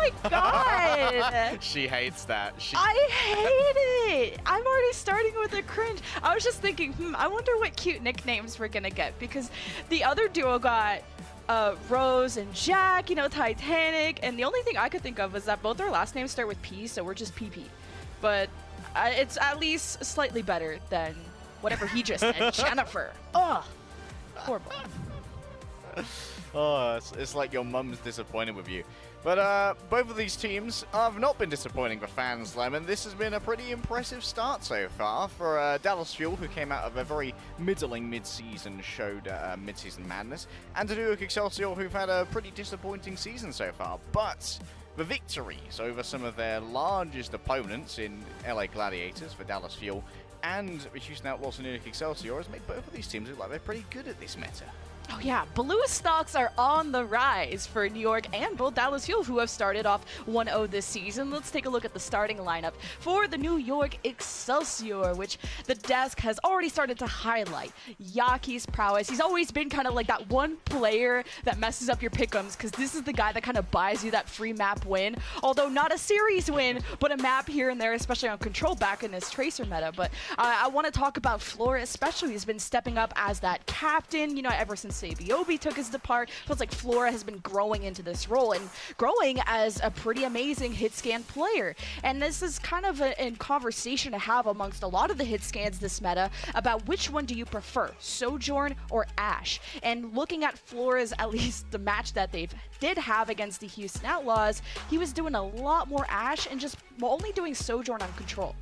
my god! She hates that. I hate it! I'm already starting with a cringe. I was just thinking, I wonder what cute nicknames we're gonna get, because the other duo got Rose and Jack, you know, Titanic, and the only thing I could think of is that both their last names start with P, so we're just PP. But it's at least slightly better than whatever he just said, Jennifer. Ugh, horrible. Oh, it's like your mum's disappointed with you. But both of these teams have not been disappointing for fans, Lemon. This has been a pretty impressive start so far for Dallas Fuel, who came out of a very middling mid-season mid-season madness, and to do Excelsior, who've had a pretty disappointing season so far. But the victories over some of their largest opponents in LA Gladiators for Dallas Fuel and the Houston Outlaws and Excelsior has made both of these teams look like they're pretty good at this meta. Oh yeah, blue stocks are on the rise for New York and both Dallas Fuel, who have started off 1-0 this season. Let's take a look at the starting lineup for the New York Excelsior, which the desk has already started to highlight. Yaki's prowess. He's always been kind of like that one player that messes up your pick'ems, because this is the guy that kind of buys you that free map win. Although not a series win, but a map here and there, especially on Control back in this Tracer meta. But I want to talk about Flora especially. He's been stepping up as that captain, you know, ever since Sabiobi took his depart. Feels like Flora has been growing into this role and growing as a pretty amazing hit scan player. And this is kind of a conversation to have amongst a lot of the hit scans this meta about which one do you prefer, Sojourn or Ashe. And looking at Flora's, at least the match that they did have against the Houston Outlaws, he was doing a lot more Ashe and just only doing Sojourn on Control.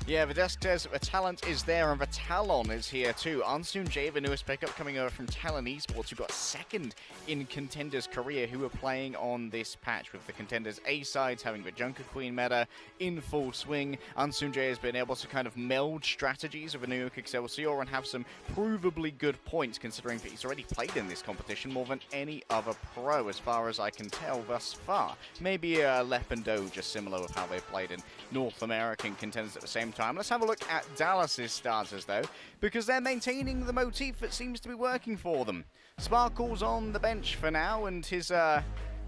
Yeah, the desk says the talent is there, and the Talon is here too. Ansoon Jay, the newest pickup coming over from Talon Esports, who got second in Contenders Korea, who are playing on this patch with the Contenders A-sides having the Junker Queen meta in full swing. Ansoon Jay has been able to kind of meld strategies of a New York Excelsior and have some provably good points, considering that he's already played in this competition more than any other pro, as far as I can tell thus far. Maybe Lep and Do just similar with how they've played in North American Contenders at the same time. Let's have a look at Dallas's starters though, because they're maintaining the motif that seems to be working for them. Sparkle's on the bench for now, and his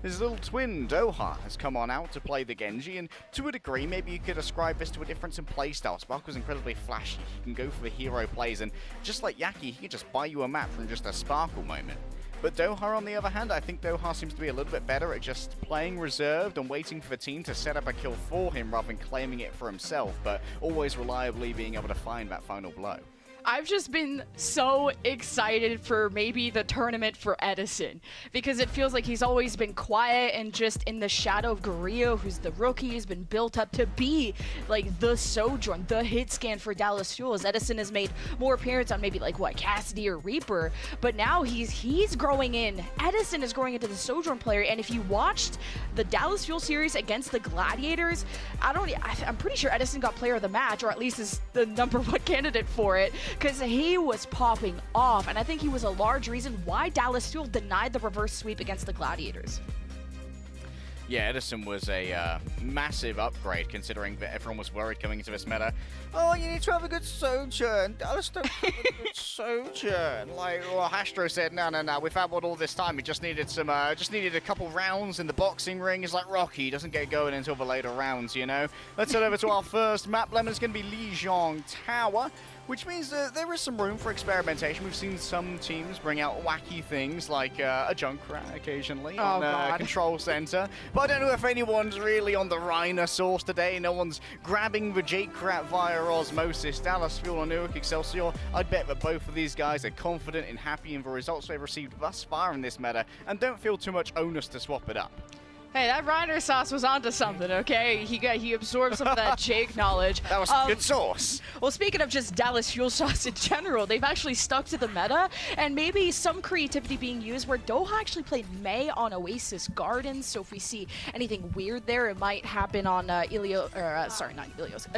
little twin Doha has come on out to play the Genji, and to a degree maybe you could ascribe this to a difference in playstyle. Sparkle's incredibly flashy, he can go for the hero plays, and just like Yaki, he can just buy you a map from just a Sparkle moment. But Doha, on the other hand, I think Doha seems to be a little bit better at just playing reserved and waiting for the team to set up a kill for him rather than claiming it for himself, but always reliably being able to find that final blow. I've just been so excited for maybe the tournament for Edison, because it feels like he's always been quiet and just in the shadow of Grillo, who's the rookie, has been built up to be like the Sojourn, the hit scan for Dallas Fuel. As Edison has made more appearances on maybe like what, Cassidy or Reaper, but now he's growing in. Edison is growing into the Sojourn player, and if you watched the Dallas Fuel series against the Gladiators, I'm pretty sure Edison got player of the match, or at least is the #1 candidate for it, because he was popping off, and I think he was a large reason why Dallas Fuel denied the reverse sweep against the Gladiators. Yeah, Edison was a massive upgrade, considering that everyone was worried coming into this meta. Oh, you need to have a good Sojourn. Dallas don't have a good Sojourn. Like, well, Astro said, no, we've had one all this time. We just needed some, just needed a couple rounds in the boxing ring. It's like Rocky, doesn't get going until the later rounds, you know? Let's head over to our first map. Lemon is going to be Lijiang Tower, which means that there is some room for experimentation. We've seen some teams bring out wacky things like a Junkrat occasionally on Control Center. But I don't know if anyone's really on the Rhinosaurus today. No one's grabbing the J-Krat via osmosis. Dallas Fuel and New York Excelsior, I'd bet that both of these guys are confident and happy in the results they've received thus far in this meta and don't feel too much onus to swap it up. Hey, that Reiner sauce was onto something, okay? He absorbed some of that Jake knowledge. That was good sauce. Well, speaking of just Dallas Fuel sauce in general, they've actually stuck to the meta, and maybe some creativity being used where Doha actually played Mei on Oasis Gardens, so if we see anything weird there, it might happen on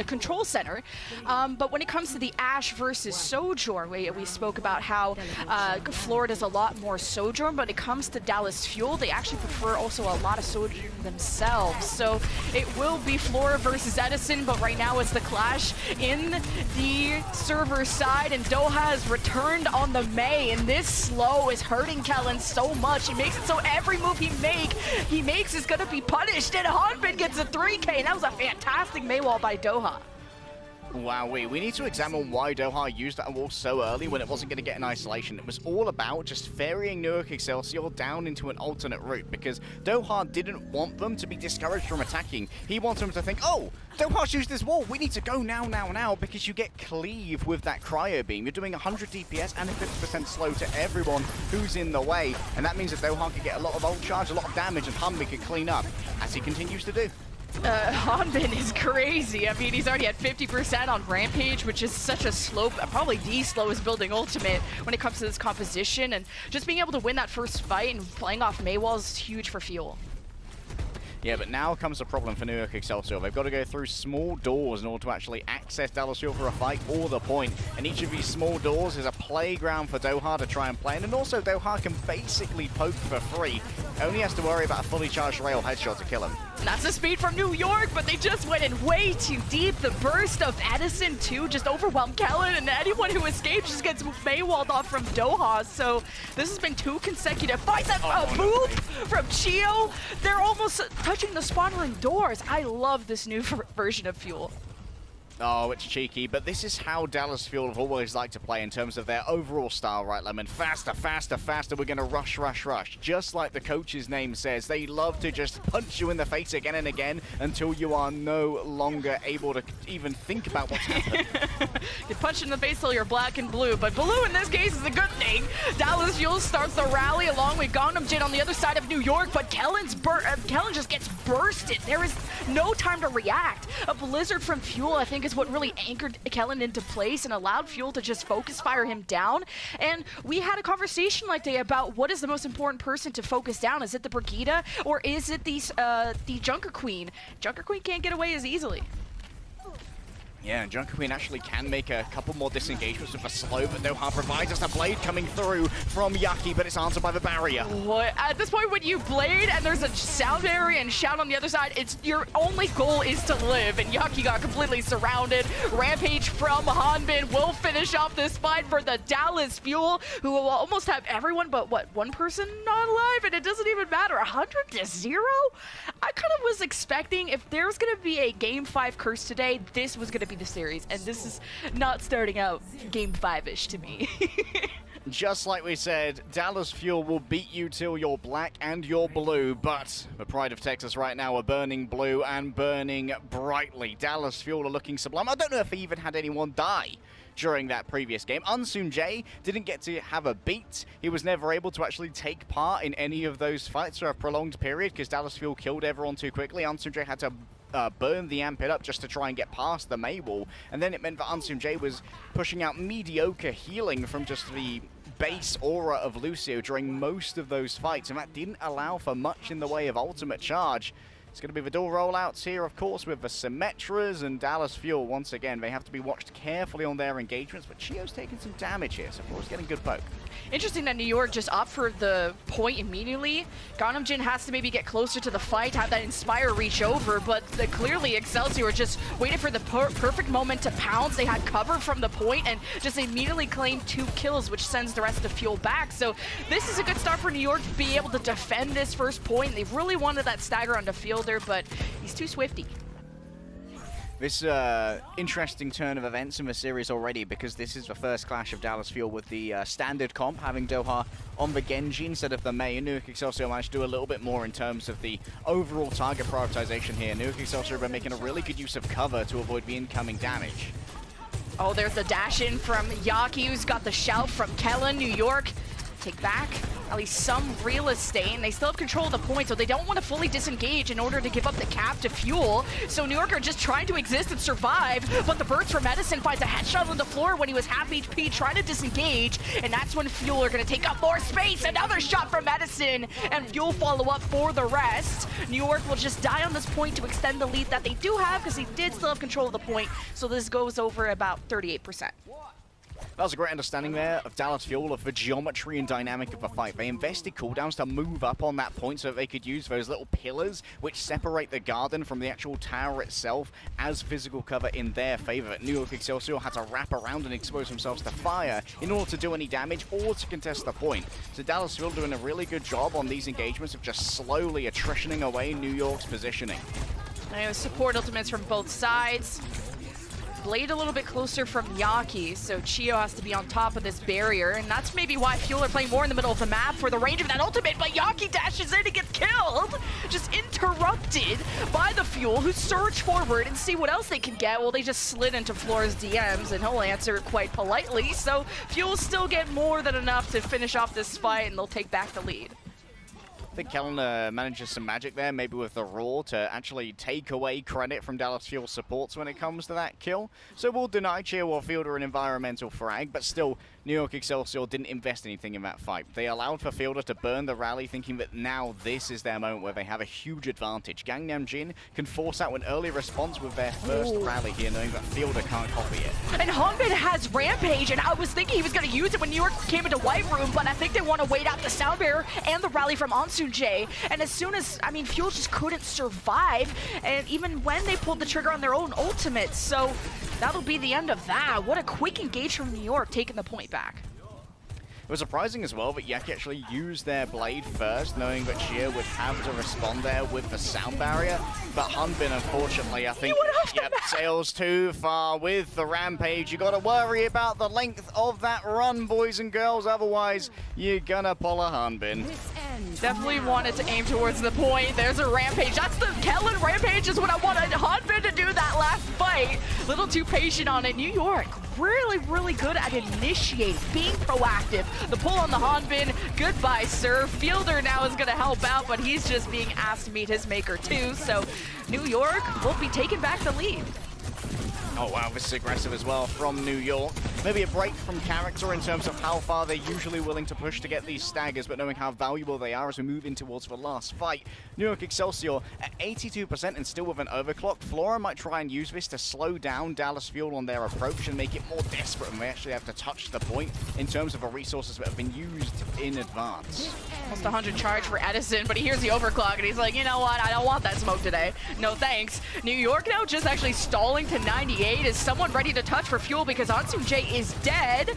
Control Center. But when it comes to the Ashe versus Sojourn, we spoke about how Florida's a lot more Sojourn, but when it comes to Dallas Fuel, they actually prefer also a lot of Sojourn showed themselves. So it will be Flora versus Edison, but right now it's the clash in the server side, and Doha has returned on the Mei, and this slow is hurting Kellen so much. It makes it so every move he makes is gonna be punished, and Hanbin gets a 3K, and that was a fantastic Mei wall by Doha. Wow, we need to examine why Doha used that wall so early when it wasn't going to get an isolation. It was all about just ferrying New York Excelsior down into an alternate route, because Doha didn't want them to be discouraged from attacking. He wants them to think, oh, Doha's used this wall, we need to go now, because you get cleave with that cryo beam. You're doing 100 DPS and a 50% slow to everyone who's in the way, and that means that Doha can get a lot of ult charge, a lot of damage, and Hanbin can clean up, as he continues to do. Hanbin is crazy. I mean, he's already at 50% on Rampage, which is such a slow, probably the slowest building ultimate when it comes to this composition, and just being able to win that first fight and playing off Mei walls is huge for Fuel. Yeah, but now comes the problem for New York Excelsior. They've got to go through small doors in order to actually access Dallas Fuel for a fight or the point. And each of these small doors is a playground for Doha to try and play. And also Doha can basically poke for free. Only has to worry about a fully charged rail headshot to kill him. And that's the speed from New York, but they just went in way too deep. The burst of Edison, too, just overwhelmed Kellen, and anyone who escapes just gets Mei-walled off from Doha. So this has been 2 consecutive fights. That boop from Chio. They're almost touching the spawn-room doors. I love this new version of Fuel. Oh, it's cheeky, but this is how Dallas Fuel have always liked to play in terms of their overall style, right, Lemon? Faster, faster, faster, we're going to rush, rush, rush. Just like the coach's name says, they love to just punch you in the face again and again until you are no longer able to even think about what's happened. You punch in the face till you're black and blue, but blue in this case is a good thing. Dallas Fuel starts the rally along with Gangnam Jin on the other side of New York, but Kellen just gets bursted. There is no time to react. A blizzard from Fuel, I think, is what really anchored Kellen into place and allowed Fuel to just focus fire him down. And we had a conversation like day about what is the most important person to focus down. Is it the Brigida or is it the Junker Queen? Junker Queen can't get away as easily. Yeah, and Junker Queen actually can make a couple more disengagements with a slow, but Doha provides us a blade coming through from Yaki, but it's answered by the barrier. What? At this point, when you blade and there's a sound barrier and shout on the other side, it's your only goal is to live, and Yaki got completely surrounded. Rampage from Hanbin will finish off this fight for the Dallas Fuel, who will almost have everyone but, what, one person not alive, and it doesn't even matter. 100-0? I kind of was expecting if there's going to be a Game 5 curse today, this was going to be the series, and this is not starting out Game 5-ish to me. Just like we said, Dallas Fuel will beat you till you're black and you're blue, but the Pride of Texas right now are burning blue and burning brightly. Dallas Fuel are looking sublime. I don't know if he even had anyone die during that previous game. Unsoon Jay didn't get to have a beat. He was never able to actually take part in any of those fights for a prolonged period because Dallas Fuel killed everyone too quickly. Unsoon Jay had to burn the amp up just to try and get past the Mei wall, and then it meant that Unsoon Jay was pushing out mediocre healing from just the base aura of Lucio during most of those fights, and that didn't allow for much in the way of ultimate charge. It's going to be the dual rollouts here, of course, with the Symmetras and Dallas Fuel. Once again, they have to be watched carefully on their engagements, but Chio's taking some damage here, so Flora's getting good poke. Interesting that New York just opt for the point immediately. Gangnam Jin has to maybe get closer to the fight, have that Inspire reach over, but clearly Excelsior just waited for the perfect moment to pounce. They had cover from the point and just immediately claimed 2 kills, which sends the rest of Fuel back. So this is a good start for New York to be able to defend this first point. They really wanted that stagger onto Fielder, but he's too swifty. This interesting turn of events in the series already, because this is the first clash of Dallas Fuel with the standard comp, having Doha on the Genji instead of the Mei. New York Excelsior managed to do a little bit more in terms of the overall target prioritization here. New York Excelsior have been making a really good use of cover to avoid the incoming damage. Oh, there's the dash in from Yaki, who's got the shout from Kellen. New York take back at least some real estate, and they still have control of the point, so they don't want to fully disengage in order to give up the cap to Fuel. So New York are just trying to exist and survive, but the burst from Edison finds a headshot on the floor when he was half HP trying to disengage, and that's when Fuel are going to take up more space. Another shot from Edison, and Fuel follow up for the rest. New York will just die on this point to extend the lead that they do have, because they did still have control of the point, so this goes over about 38%. That was a great understanding there of Dallas Fuel of the geometry and dynamic of the fight. They invested cooldowns to move up on that point so that they could use those little pillars which separate the garden from the actual tower itself as physical cover in their favor. New York Excelsior had to wrap around and expose themselves to fire in order to do any damage or to contest the point. So Dallas Fuel doing a really good job on these engagements of just slowly attritioning away New York's positioning. And it was support ultimates from both sides. Blade a little bit closer from Yaki, so Chio has to be on top of this barrier, and that's maybe why Fuel are playing more in the middle of the map for the range of that ultimate, but Yaki dashes in and gets killed! Just interrupted by the Fuel, who surge forward and see what else they can get. Well, they just slid into Flora's DMs, and he'll answer quite politely, so Fuel still get more than enough to finish off this fight, and they'll take back the lead. I think Kellen manages some magic there, maybe with the Raw, to actually take away credit from Dallas Fuel supports when it comes to that kill. So we'll deny Cheer or Fielder an environmental frag, but still, New York Excelsior didn't invest anything in that fight. They allowed for Fielder to burn the rally, thinking that now this is their moment where they have a huge advantage. Gangnam Jin can force out an early response with their first rally here, knowing that Fielder can't copy it. And Hongbin has Rampage, and I was thinking he was going to use it when New York came into White Room, but I think they want to wait out the Sound Bearer and the rally from Ansun Jae. And as soon as, I mean, Fuel just couldn't survive, and even when they pulled the trigger on their own ultimates, so that'll be the end of that. What a quick engage from New York, taking the point back. It was surprising as well that Yaki actually used their blade first, knowing that Chia would have to respond there with the sound barrier. But Hunbin, unfortunately, I think, sails too far with the Rampage. You got to worry about the length of that run, boys and girls. Otherwise, you're gonna pull a Hunbin. Definitely wanted to aim towards the point. There's a Rampage. That's the Kellen Rampage is what I wanted Hunbin to do that last fight. Little too patient on it. New York, really, really good at initiating, being proactive. The pull on the Hanbin, goodbye, sir. Fielder now is going to help out, but he's just being asked to meet his maker, too. So New York will be taking back the lead. Oh, wow, this is aggressive as well from New York. Maybe a break from character in terms of how far they're usually willing to push to get these staggers, but knowing how valuable they are as we move in towards the last fight. New York Excelsior at 82% and still with an overclock. Flora might try and use this to slow down Dallas Fuel on their approach and make it more desperate when they actually have to touch the point in terms of the resources that have been used in advance. Almost 100 charge for Edison, but he hears the overclock and he's like, you know what, I don't want that smoke today. No thanks. New York now just actually stalling to 98. Is someone ready to touch for Fuel because Ansun Jae is dead?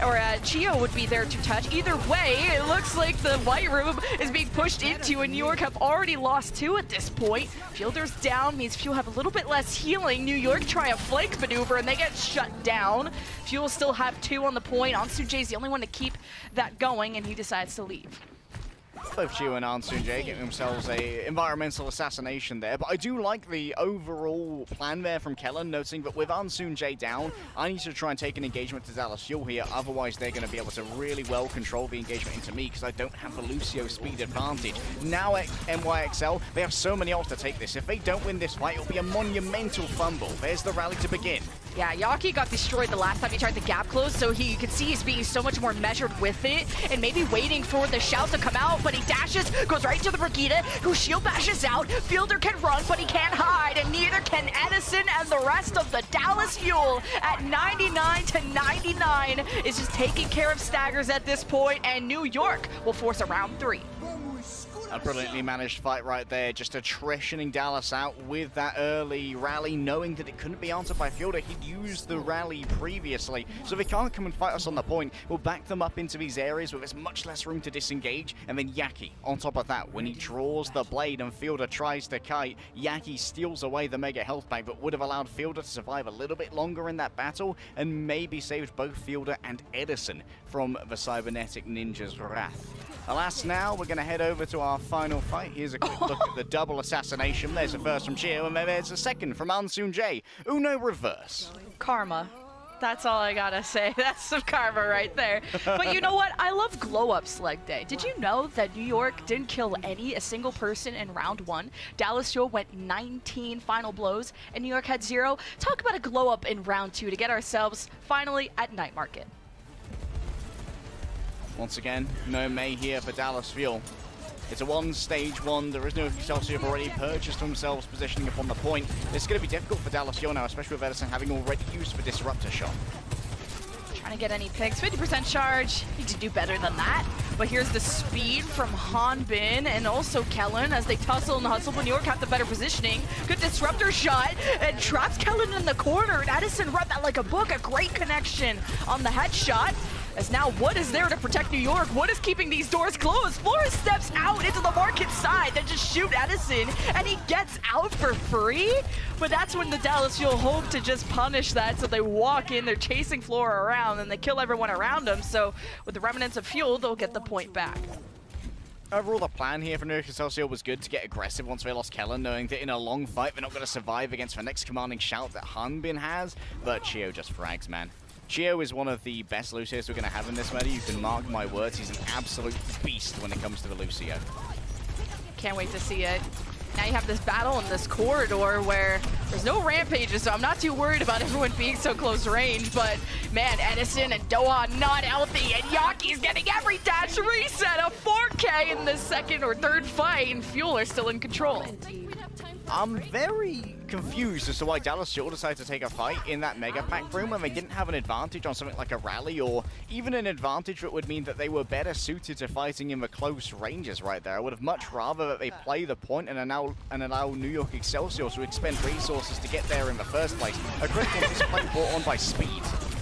Or Chio would be there to touch. Either way, it looks like the White Room is being pushed into, and New York have already lost 2 at this point. Fielder's down, means Fuel have a little bit less healing. New York try a flank maneuver, and they get shut down. Fuel still have 2 on the point. Ansun Jae's the only one to keep that going, and he decides to leave. Both Chio and Ansun Jae getting themselves a environmental assassination there, but I do like the overall plan there from Kellen, noticing that with Ansun Jae down, I need to try and take an engagement to Dallas Fuel here, otherwise they're going to be able to really well control the engagement into me because I don't have the Lucio speed advantage. Now at NYXL, they have so many ults to take this. If they don't win this fight, it'll be a monumental fumble. There's the rally to begin. Yeah, Yaki got destroyed the last time he tried the gap close, so you can see he's being so much more measured with it, and maybe waiting for the shout to come out, but he dashes, goes right to the Brigitte, who shield bashes out. Fielder can run, but he can't hide, and neither can Edison, and the rest of the Dallas Fuel at 99 to 99 is just taking care of staggers at this point, and New York will force a round 3. A brilliantly managed fight right there, just attritioning Dallas out with that early rally, knowing that it couldn't be answered by Fielder. He'd used the rally previously, so if they can't come and fight us on the point, we'll back them up into these areas where there's much less room to disengage, and then Yaki, on top of that, when he draws the blade and Fielder tries to kite, Yaki steals away the mega health pack that would have allowed Fielder to survive a little bit longer in that battle, and maybe saved both Fielder and Edison from the cybernetic ninja's wrath. Alas, now we're going to head over to our final fight. Here's a quick look at the double assassination. There's the first from Chio, and there's a second from Ansun Jae. Uno reverse. Karma. That's all I gotta say. That's some karma right there. But you know what? I love glow-ups leg day. Did you know that New York didn't kill a single person in round 1? Dallas Fuel went 19 final blows, and New York had 0. Talk about a glow-up in round 2 to get ourselves finally at Night Market. Once again, no May here for Dallas Fuel. It's a one-stage one. There is no Excelsior have already purchased themselves positioning upon the point. It's going to be difficult for Dallas Fuel now, especially with Edison having already used the Disruptor shot. Trying to get any picks. 50% charge. Need to do better than that. But here's the speed from Hanbin and also Kellen as they tussle and hustle. But New York have the better positioning. Good disruptor shot and traps Kellen in the corner. And Edison read that like a book. A great connection on the headshot. As now, what is there to protect New York? What is keeping these doors closed? Flores steps out into the market side, then just shoot Edison, and he gets out for free? But that's when the Dallas Fuel hope to just punish that, so they walk in, they're chasing Flora around, and they kill everyone around them, so with the remnants of fuel, they'll get the point back. Overall, the plan here for New York Excelsior was good to get aggressive once they lost Kellen, knowing that in a long fight, they're not going to survive against the next commanding shout that Hanbin has, but Chio just frags, man. Chio is one of the best Lucios we're going to have in this meta. You can mark my words, he's an absolute beast when it comes to the Lucio. Can't wait to see it. Now you have this battle in this corridor where there's no rampages, so I'm not too worried about everyone being so close range, but man, Edison and Doha not healthy, and Yaki's getting every dash reset, a 4K in the second or third fight, and Fuel are still in control. I'm very confused as to why Dallas Fuel decided to take a fight in that Mega Pack room when they didn't have an advantage on something like a rally, or even an advantage that would mean that they were better suited to fighting in the close ranges right there. I would have much rather that they play the point and allow New York Excelsior to expend resources to get there in the first place. A critical display brought on by speed.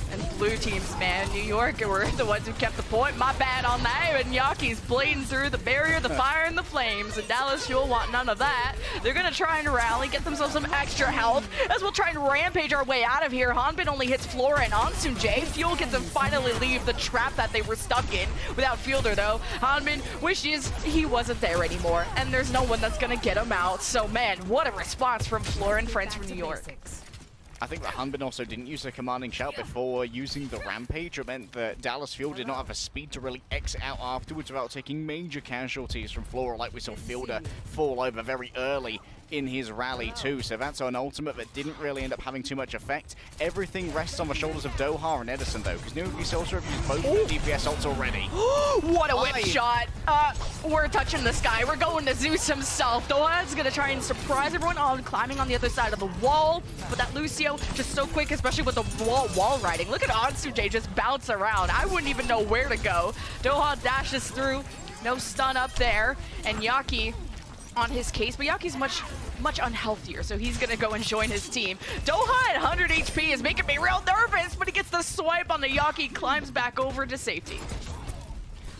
And blue teams, man, New York were the ones who kept the point. My bad on that. And Yaki's blading through the barrier, the fire, and the flames. And Dallas Fuel want none of that. They're going to try and rally, get themselves some extra health, as we'll try and rampage our way out of here. Hanbin only hits Flora and Ansun J. Fuel gets them finally leave the trap that they were stuck in without Fielder, though. Hanbin wishes he wasn't there anymore, and there's no one that's going to get him out. So, man, what a response from Flora and friends from New York. I think that Hanbin also didn't use the commanding shout before using the rampage. It meant that Dallas Fuel did not have the speed to really exit out afterwards without taking major casualties from Flora, like we saw Fielder fall over very early in his rally too. So that's an ultimate that didn't really end up having too much effect. Everything rests on the shoulders of Doha and Edison though, because New York Excelsior have used both of the DPS ults already. What a whip shot. We're touching the sky. We're going to Zeus himself. Doha's gonna try and surprise everyone on climbing on the other side of the wall. But that Lucio just so quick, especially with the wall riding. Look at Ansuj just bounce around. I wouldn't even know where to go. Doha dashes through. No stun up there. And Yaki on his case, but Yaki's much unhealthier, so he's gonna go and join his team. Doha at 100 HP is making me real nervous, but he gets the swipe on the Yaki, climbs back over to safety.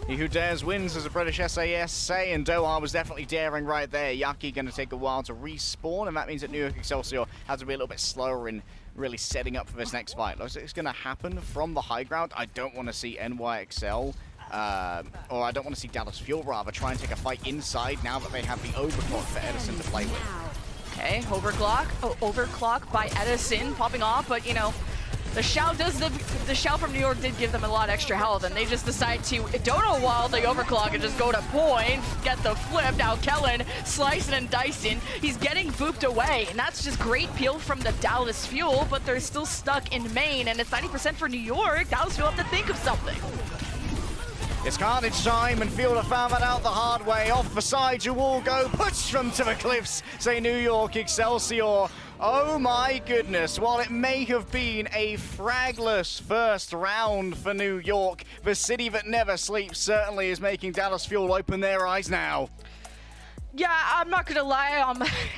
He who dares wins, as a British SAS say, and Doha was definitely daring right there. Yaki going to take a while to respawn, and that means that New York Excelsior has to be a little bit slower in really setting up for this next fight. Looks like it's going to happen from the high ground. I don't want to see NYXL, or I don't want to see Dallas Fuel rather, try and take a fight inside now that they have the overclock for Edison to play with. Okay, overclock by Edison popping off, but you know, the shout from New York did give them a lot extra health, and they just decide to don't know while the overclock and just go to point, get the flip. Now Kellen slicing and dicing. He's getting booped away, and that's just great peel from the Dallas Fuel, but they're still stuck in main, and it's 90% for New York. Dallas Fuel have to think of something. It's carnage time, and Fielder found that out the hard way. Off the side you all go, push them to the cliffs, say New York Excelsior. Oh my goodness, while it may have been a fragless first round for New York, the city that never sleeps certainly is making Dallas Fuel open their eyes now. Yeah, I'm not gonna lie,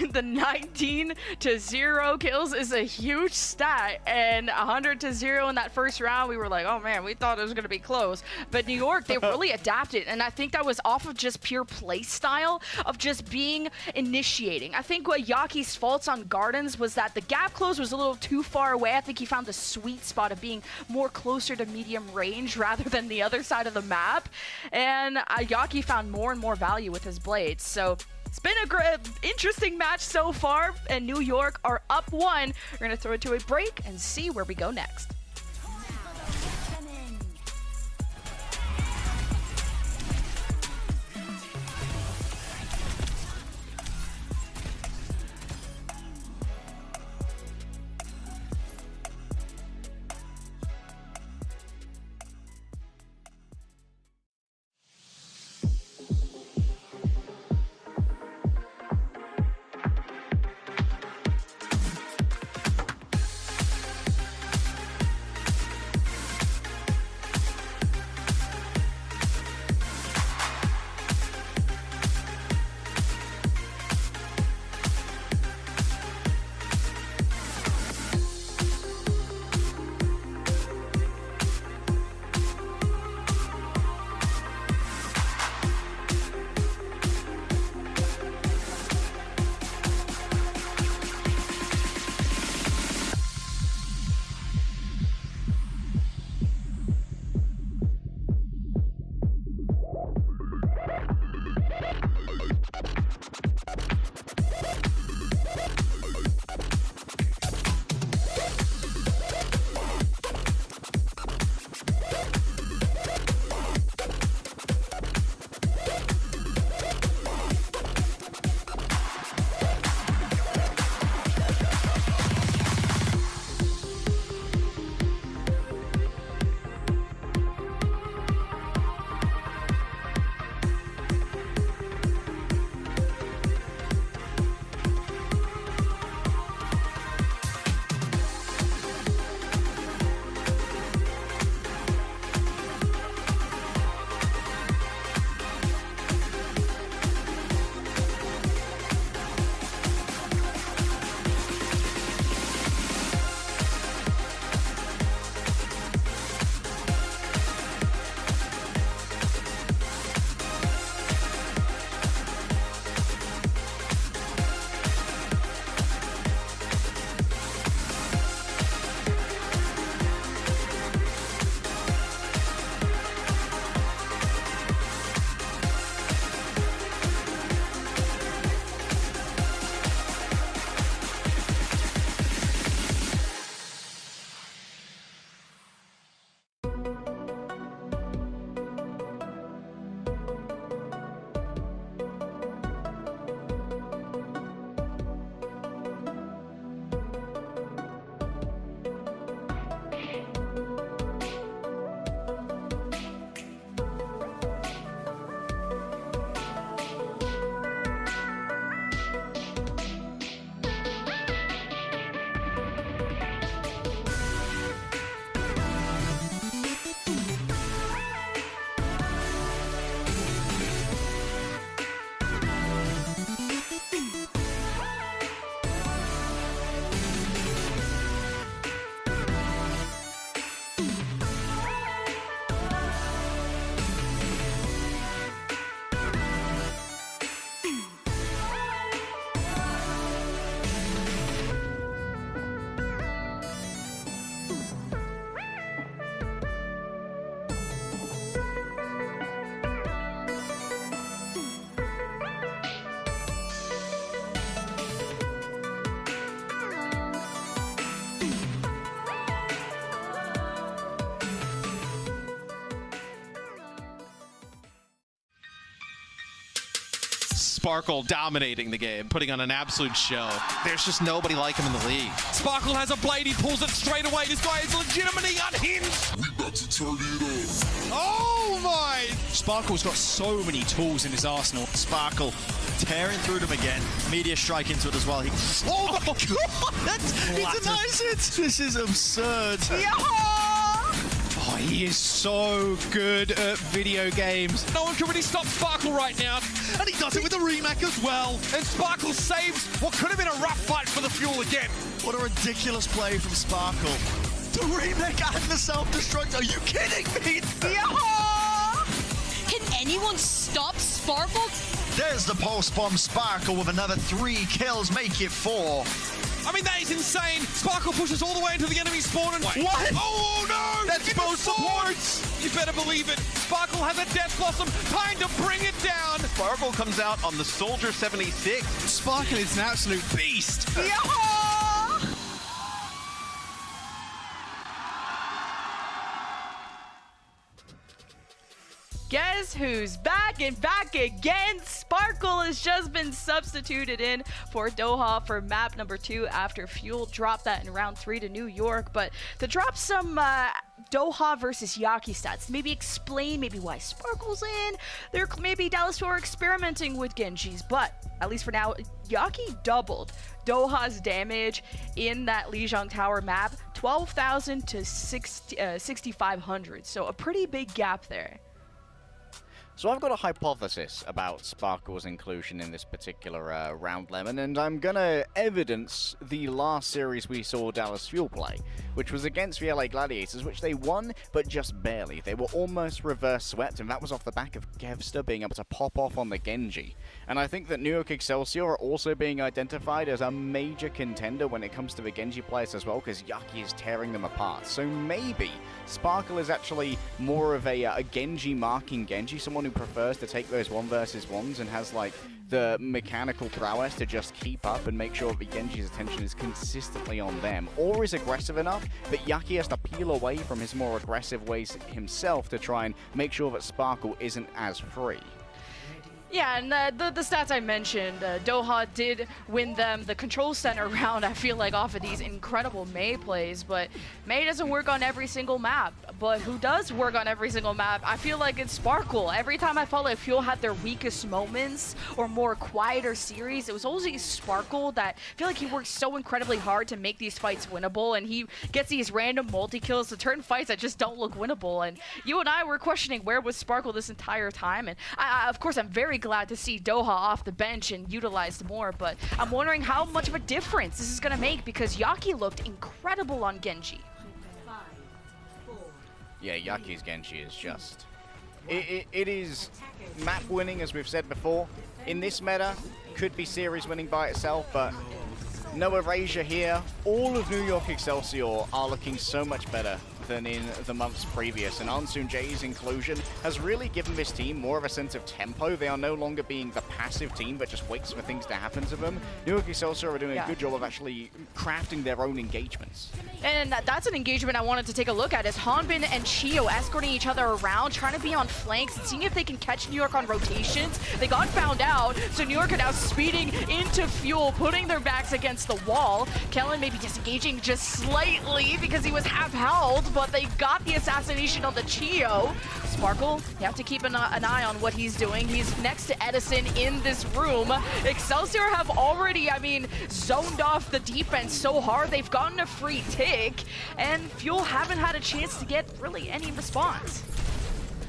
the 19-0 kills is a huge stat, and 100-0 in that first round, we were like, oh man, we thought it was gonna be close. But New York, they really adapted, and I think that was off of just pure play style, of just being initiating. I think what Yaki's faults on Gardens was that the gap close was a little too far away. I think he found the sweet spot of being more closer to medium range rather than the other side of the map, and Yaki found more and more value with his blades. So it's been a interesting match so far, and New York are up 1. We're going to throw it to a break and see where we go next. Sparkle dominating the game, putting on an absolute show. There's just nobody like him in the league. Sparkle has a blade, he pulls it straight away. This guy is legitimately unhinged. We about to turn it up. Oh my! Sparkle's got so many tools in his arsenal. Sparkle tearing through them again. Media strike into it as well. Oh my god! He denies it! This is absurd. Oh, he is so good at video games. No one can really stop Sparkle right now. And he does it with the remake as well. And Sparkle saves what could have been a rough fight for the fuel again. What a ridiculous play from Sparkle. The remake and the self-destruct. Are you kidding me? Can anyone stop Sparkle? There's the pulse bomb. Sparkle with another 3 kills, make it 4. I mean, that is insane. Sparkle pushes all the way into the enemy spawn and... What? Oh, no! That's both supports! You better believe it. Sparkle has a Death Blossom, trying to bring it down. Sparkle comes out on the Soldier 76. Sparkle is an absolute beast. Guess who's back and back again? Sparkle has just been substituted in for Doha for map number 2 after Fuel dropped that in round 3 to New York. But to drop some Doha versus Yaki stats, maybe explain maybe why Sparkle's in. They're maybe Dallas were experimenting with Genjis, but at least for now, Yaki doubled Doha's damage in that Lijiang Tower map, 12,000 to 6,500. So a pretty big gap there. So I've got a hypothesis about Sparkle's inclusion in this particular round, Lemon, and I'm gonna evidence the last series we saw Dallas Fuel play, which was against the LA Gladiators, which they won, but just barely. They were almost reverse swept, and that was off the back of Kevster being able to pop off on the Genji. And I think that New York Excelsior are also being identified as a major contender when it comes to the Genji players as well, because Yaki is tearing them apart. So maybe Sparkle is actually more of a Genji marking Genji, someone who prefers to take those 1 versus 1s and has like the mechanical prowess to just keep up and make sure that Genji's attention is consistently on them, or is aggressive enough that Yaki has to peel away from his more aggressive ways himself to try and make sure that Sparkle isn't as free. Yeah, and the stats I mentioned, Doha did win them the control center round, I feel like, off of these incredible Mei plays, but Mei doesn't work on every single map. But who does work on every single map? I feel like it's Sparkle. Every time I felt like Fuel had their weakest moments or more quieter series, it was always Sparkle that I feel like he works so incredibly hard to make these fights winnable, and he gets these random multi-kills to turn fights that just don't look winnable. And you and I were questioning where was Sparkle this entire time, and of course I'm very glad to see Doha off the bench and utilized more, but I'm wondering how much of a difference this is going to make, because Yaki looked incredible on Genji. Yeah, Yaki's Genji is just... It is map winning, as we've said before. In this meta, could be series winning by itself, but no erasure here. All of New York Excelsior are looking so much better than in the months previous, and Ansoon J's inclusion has really given this team more of a sense of tempo. They are no longer being the passive team that just waits for things to happen to them. New York Excelsior are doing a good job of actually crafting their own engagements. And that's an engagement I wanted to take a look at, is Hanbin and Chio escorting each other around, trying to be on flanks and seeing if they can catch New York on rotations. They got found out, so New York are now speeding into Fuel, putting their backs against the wall. Kellen maybe disengaging just slightly because he was half health, but they got the assassination on the Chio. Sparkle, you have to keep an eye on what he's doing. He's next to Edison in this room. Excelsior have already, zoned off the defense so hard they've gotten a free tick, and Fuel haven't had a chance to get really any response.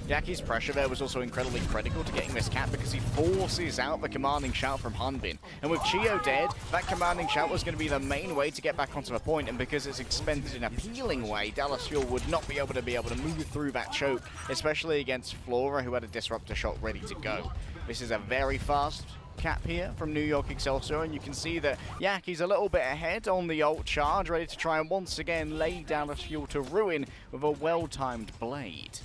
Yaki's pressure there was also incredibly critical to getting this cap, because he forces out the commanding shout from Hanbin. And with Chio dead, that commanding shout was going to be the main way to get back onto the point, and because it's expended in a peeling way, Dallas Fuel would not be able to move through that choke, especially against Flora, who had a disruptor shot ready to go. This is a very fast cap here from New York Excelsior, and you can see that Yaki's a little bit ahead on the ult charge, ready to try and once again lay Dallas Fuel to ruin with a well-timed blade.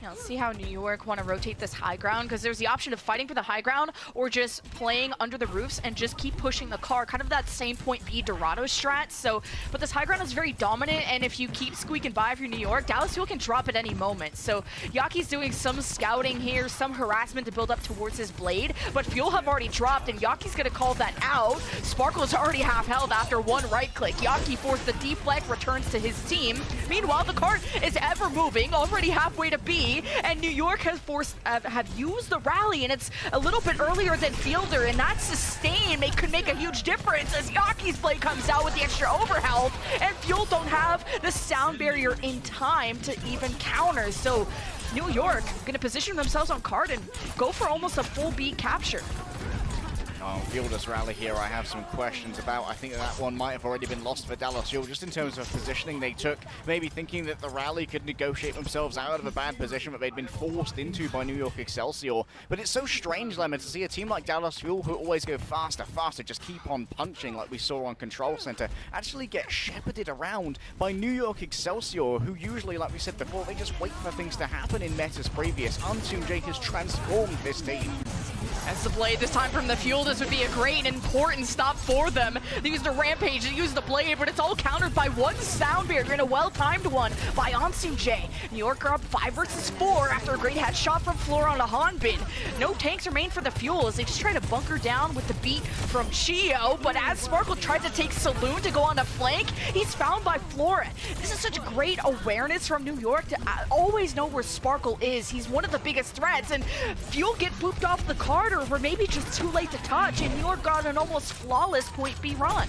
Yeah, let's see how New York want to rotate this high ground, because there's the option of fighting for the high ground or just playing under the roofs and just keep pushing the car, kind of that same point B Dorado strat. So, but this high ground is very dominant, and if you keep squeaking by for New York, Dallas Fuel can drop at any moment. So Yaki's doing some scouting here, some harassment to build up towards his blade, but Fuel have already dropped, and Yaki's going to call that out. Sparkle's already half held after one right click. Yaki forced the deflect, returns to his team. Meanwhile, the cart is ever moving, already halfway to B. And New York has have used the rally, and it's a little bit earlier than Fielder, and that sustain could make a huge difference as Yaki's play comes out with the extra overhealth, and Fuel don't have the sound barrier in time to even counter. So New York gonna position themselves on card and go for almost a full B capture. Oh, Fielder's rally here I have some questions about. I think that one might have already been lost for Dallas Fuel, just in terms of positioning they took, maybe thinking that the rally could negotiate themselves out of a bad position that they'd been forced into by New York Excelsior. But it's so strange, Lemon, to see a team like Dallas Fuel, who always go faster, faster, just keep on punching like we saw on Control Center, actually get shepherded around by New York Excelsior, who usually, like we said before, they just wait for things to happen in metas previous. Unsung Jake has transformed this team. As the blade, this time from the Fuel, this would be a great and important stop for them. They used a rampage, they used the blade, but it's all countered by one sound barrier and a well-timed one by Unsung J. New York are up 5 versus 4 after a great headshot from Flora on a Hanbin. No tanks remain for the Fuel as they just try to bunker down with the beat from Chio, but as Sparkle tried to take Saloon to go on the flank, he's found by Flora. This is such great awareness from New York to always know where Sparkle is. He's one of the biggest threats, and Fuel get booped off the card, or were maybe just too late to touch, and New York got an almost flawless point B run.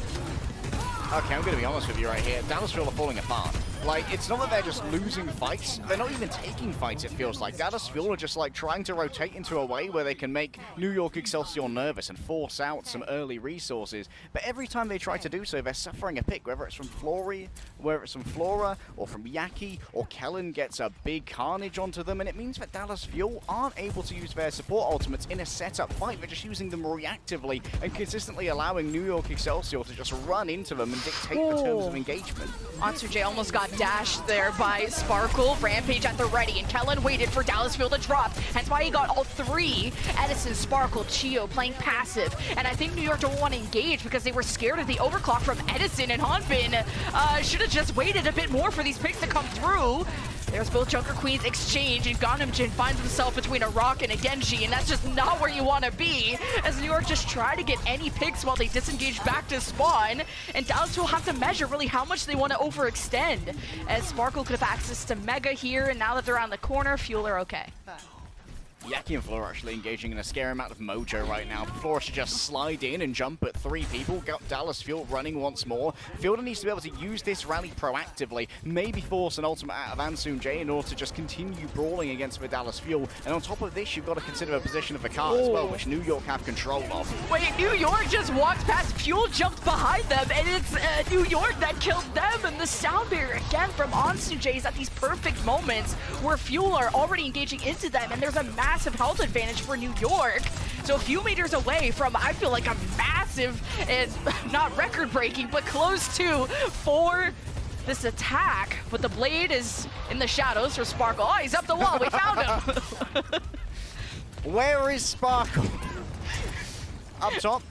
Okay, I'm going to be honest with you right here. Dallas Fuel are falling apart. Like, it's not that they're just losing fights. They're not even taking fights, it feels like. Dallas Fuel are just, like, trying to rotate into a way where they can make New York Excelsior nervous and force out some early resources. But every time they try to do so, they're suffering a pick, whether it's from Flora, or from Yaki, or Kellen gets a big carnage onto them, and it means that Dallas Fuel aren't able to use their support ultimates in a setup fight. They're just using them reactively and consistently allowing New York Excelsior to just run into them and dictate the terms of engagement. Unsung J almost got dashed there by Sparkle. Rampage at the ready, and Kellen waited for Dallas Fuel to drop. That's why he got all three. Edison, Sparkle, Chio playing passive. And I think New York don't want to engage because they were scared of the overclock from Edison, and Hanbin should have just waited a bit more for these picks to come through. There's both Junker Queens exchange, and Ganamjin finds himself between a Rock and a Genji, and that's just not where you want to be, as New York just try to get any picks while they disengage back to spawn, and Dallas will have to measure really how much they want to overextend, as Sparkle could have access to Mega here, and now that they're on the corner, Fuel are okay. Yaki and Flora actually engaging in a scary amount of mojo right now. Flora should just slide in and jump at 3 people. Got Dallas Fuel running once more. Fielder needs to be able to use this rally proactively, maybe force an ultimate out of Unsung J in order to just continue brawling against the Dallas Fuel. And on top of this, you've got to consider the position of the car as well, which New York have control of. Wait, New York just walked past Fuel, jumped behind them, and it's New York that killed them, and the sound barrier again from Unsung J is at these perfect moments where Fuel are already engaging into them, and there's a massive health advantage for New York. So a few meters away from, I feel like, a massive, and not record-breaking, but close to, for this attack. But the blade is in the shadows for Sparkle. Oh, he's up the wall. We found him. Where is Sparkle? Up top.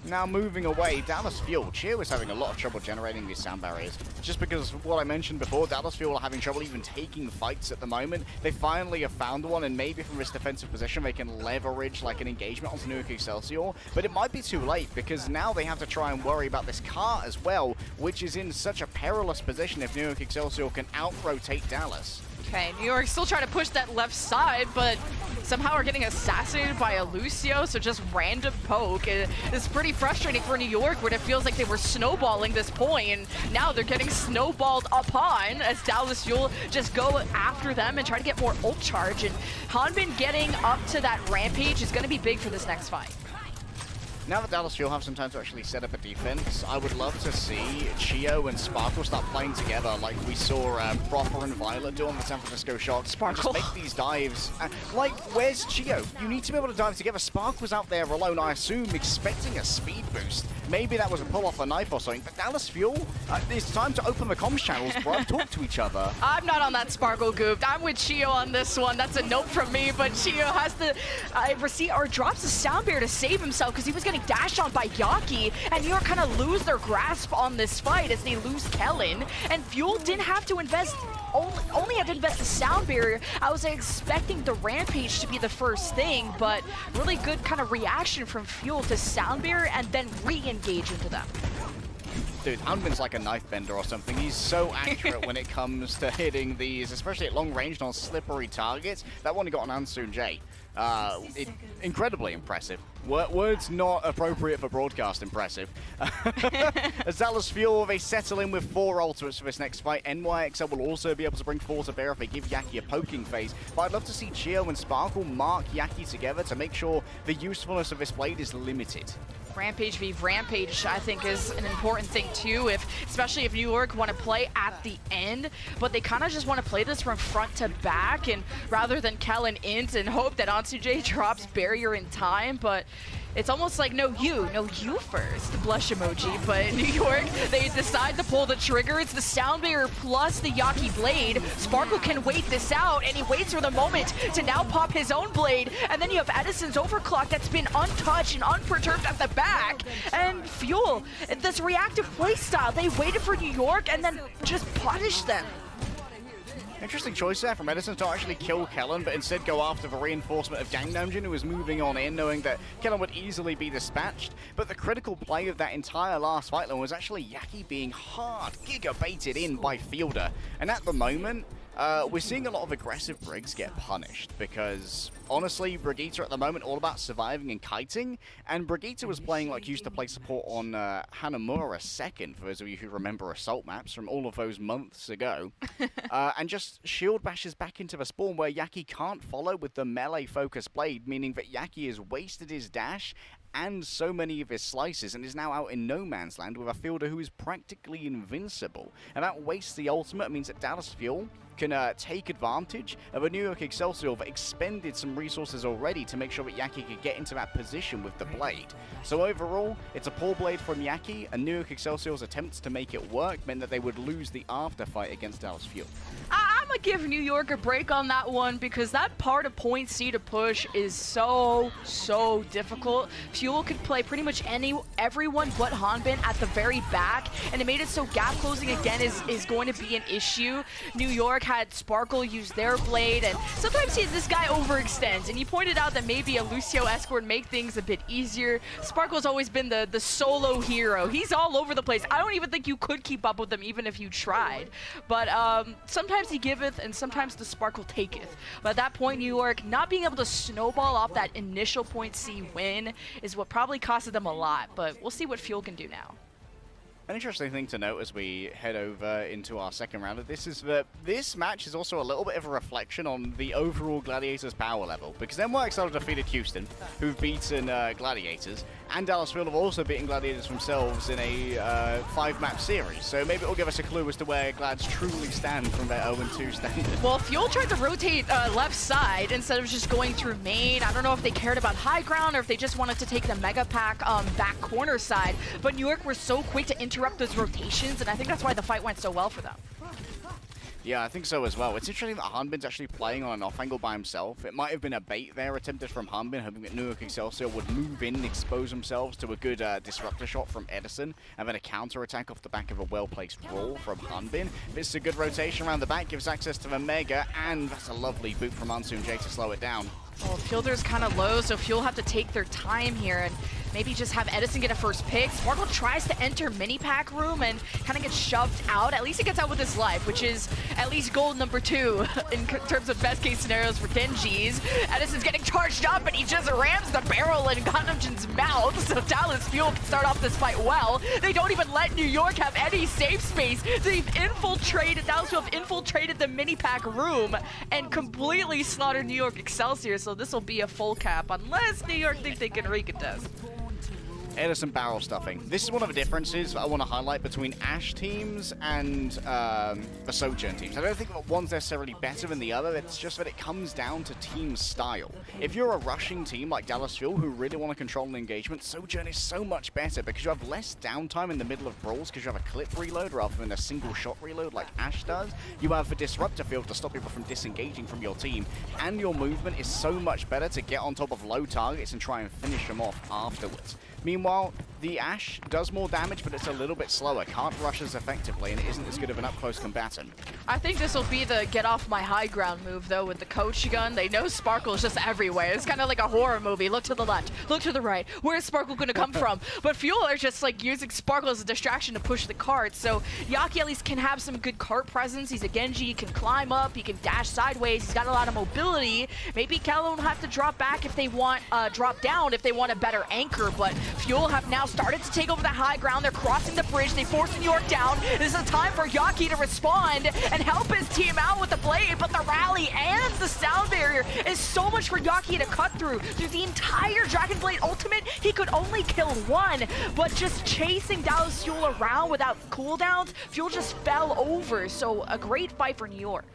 Now moving away, Dallas Fuel. Cheer was having a lot of trouble generating these sound barriers. Just because of what I mentioned before, Dallas Fuel are having trouble even taking fights at the moment. They finally have found one, and maybe from this defensive position they can leverage like an engagement onto New York Excelsior. But it might be too late, because now they have to try and worry about this car as well, which is in such a perilous position if New York Excelsior can out-rotate Dallas. Okay, New York still trying to push that left side, but somehow are getting assassinated by a Lucio, so just random poke. It's pretty frustrating for New York when it feels like they were snowballing this point, and now they're getting snowballed upon as Dallas Fuel just go after them and try to get more ult charge, and Hanbin getting up to that rampage is going to be big for this next fight. Now that Dallas Fuel have some time to actually set up a defense, I would love to see Chio and Sparkle start playing together like we saw Proper and Violet do on the San Francisco Shock. Sparkle. Just make these dives. Like, where's Chio? You need to be able to dive together. Sparkle was out there alone, I assume, expecting a speed boost. Maybe that was a pull off a knife or something, but Dallas Fuel, it's time to open the comms channels, bro. Talk to each other. I'm not on that Sparkle goop. I'm with Chio on this one. That's a note from me, but Chio has to receive or drops a sound barrier to save himself because he was getting dashed on by Yaki, and New York kind of lose their grasp on this fight as they lose Kellen, and Fuel didn't have to invest, only had to invest a sound barrier. I was expecting the Rampage to be the first thing, but really good kind of reaction from Fuel to sound barrier and then re-engage into them. Dude, Hanbin's like a knife bender or something. He's so accurate when it comes to hitting these, especially at long range and on slippery targets. That one he got on Ansoon J. Incredibly impressive. Words not appropriate for broadcast impressive. As Dallas Fuel, they settle in with 4 ultimates for this next fight. NYXL will also be able to bring 4 to bear if they give Yaki a poking phase. But I'd love to see Chio and Sparkle mark Yaki together to make sure the usefulness of this blade is limited. Rampage v Rampage, I think, is an important thing too, especially if New York want to play at the end, but they kind of just want to play this from front to back, and rather than Kellen int and hope that Ansu-J drops barrier in time, but it's almost like no you first, blush emoji. But New York, they decide to pull the trigger. It's the sound barrier plus the Yaki blade. Sparkle can wait this out, and he waits for the moment to now pop his own blade. And then you have Edison's overclock that's been untouched and unperturbed at the back. And Fuel, this reactive playstyle, they waited for New York and then just punished them. Interesting choice there from Edison to not actually kill Kellen, but instead go after the reinforcement of Gangnamjin, who was moving on in, knowing that Kellen would easily be dispatched. But the critical play of that entire last fight lane was actually Yaki being hard giga-baited in by Fielder. And at the moment, we're seeing a lot of aggressive Briggs get punished because, honestly, Brigitte at the moment all about surviving and kiting, and Brigitte was playing like used to play support on Hanamura 2nd, for those of you who remember Assault maps from all of those months ago, and just shield bashes back into the spawn where Yaki can't follow with the melee focus blade, meaning that Yaki has wasted his dash and so many of his slices and is now out in no man's land with a Fielder who is practically invincible. And that wastes the ultimate. It means that Dallas Fuel can take advantage of a New York Excelsior that expended some resources already to make sure that Yaki could get into that position with the blade. So overall, it's a poor blade from Yaki, and New York Excelsior's attempts to make it work meant that they would lose the after fight against Dallas Fuel. I'm gonna give New York a break on that one because that part of point C to push is so difficult. Fuel could play pretty much everyone but Hanbin at the very back, and it made it so gap closing again is going to be an issue. New York had Sparkle use their blade, and sometimes this guy overextends, and you pointed out that maybe a Lucio Escort make things a bit easier. Sparkle's always been the solo hero. He's all over the place. I don't even think you could keep up with him even if you tried. But sometimes he giveth and sometimes the Sparkle taketh. But at that point, New York not being able to snowball off that initial point C win is what probably costed them a lot, but we'll see what Fuel can do now. An interesting thing to note as we head over into our second round of this is that this match is also a little bit of a reflection on the overall Gladiators power level, because NYXL have defeated Houston, who've beaten Gladiators, and Dallas Fuel have also beaten Gladiators themselves in a 5-map series, so maybe it'll give us a clue as to where Glads truly stand from their 0-2 standard. Well, Fuel tried to rotate left side instead of just going through main. I don't know if they cared about high ground or if they just wanted to take the Mega Pack back corner side, but New York were so quick to interrupt those rotations, and I think that's why the fight went so well for them. Yeah, I think so as well. It's interesting that Hanbin's actually playing on an off angle by himself. It might have been a bait there attempted from Hanbin, hoping that New York Excelsior would move in and expose themselves to a good disruptor shot from Edison, and then a counter attack off the back of a well-placed roll from Hanbin. This is a good rotation around the back, gives access to the Mega, and that's a lovely boot from Ansoon J to slow it down. Well, Fielder's kind of low, so Fuel have to take their time here and maybe just have Edison get a first pick. Sparkle tries to enter mini pack room and kind of gets shoved out. At least he gets out with his life, which is at least goal number 2 in terms of best case scenarios for Genji's. Edison's getting charged up, and he just rams the barrel in Ganamjin's mouth, so Dallas Fuel can start off this fight well. They don't even let New York have any safe space. They've infiltrated, Dallas Fuel have infiltrated the mini pack room and completely slaughtered New York Excelsior, so this will be a full cap unless New York think they can recontest. Edison barrel stuffing. This is one of the differences I want to highlight between Ashe teams and the Sojourn teams. I don't think that one's necessarily better than the other. It's just that it comes down to team style. If you're a rushing team like Dallas Fuel who really want to control an engagement, Sojourn is so much better because you have less downtime in the middle of brawls because you have a clip reload rather than a single shot reload like Ashe does. You have the disruptor field to stop people from disengaging from your team, and your movement is so much better to get on top of low targets and try and finish them off afterwards. Meanwhile, the Ashe does more damage, but it's a little bit slower, can't rush as effectively, and it isn't as good of an up-close combatant. I think this will be the get off my high ground move, though, with the coach gun. They know Sparkle is just everywhere. It's kind of like a horror movie. Look to the left, look to the right. Where's Sparkle going to come from? But Fuel are just like using Sparkle as a distraction to push the cart. So Yaki at least can have some good cart presence. He's a Genji, he can climb up, he can dash sideways. He's got a lot of mobility. Maybe Kellen will have to drop back if they want, drop down if they want a better anchor. But Fuel have now started to take over the high ground. They're crossing the bridge. They force New York down. This is a time for Yaki to respond and help his team out with the blade, but the rally and the sound barrier is so much for Yaki to cut through. Through the entire Dragon Blade ultimate, he could only kill one, but just chasing Dallas Fuel around without cooldowns, Fuel just fell over. So a great fight for New York.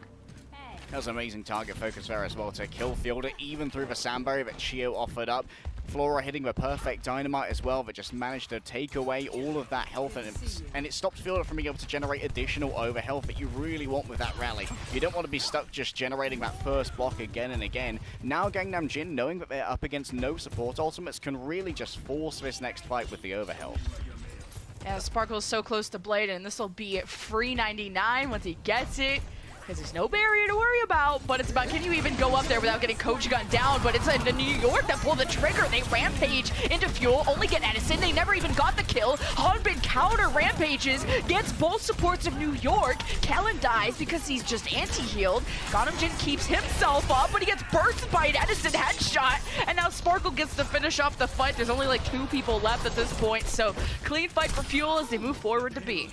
That was amazing target focus there as well to kill Fielder, even through the sound barrier that Chio offered up. Flora hitting the perfect dynamite as well, but just managed to take away all of that health, and it stopped Fielder from being able to generate additional over health that you really want with that rally. You don't want to be stuck just generating that first block again and again. Now Gangnam Jin, knowing that they're up against no support ultimates, can really just force this next fight with the over health. Yeah, Sparkle is so close to Blade, and this will be free 99 once he gets it. Because there's no barrier to worry about, but it's about can you even go up there without getting Coach Gun down, but it's the New York that pulled the trigger. They rampage into Fuel, only get Edison. They never even got the kill. Hanbin counter rampages, gets both supports of New York. Kellen dies because he's just anti-healed. Gangnam Jin keeps himself up, but he gets bursted by an Edison headshot, and now Sparkle gets to finish off the fight. There's only like 2 people left at this point, so clean fight for Fuel as they move forward to B.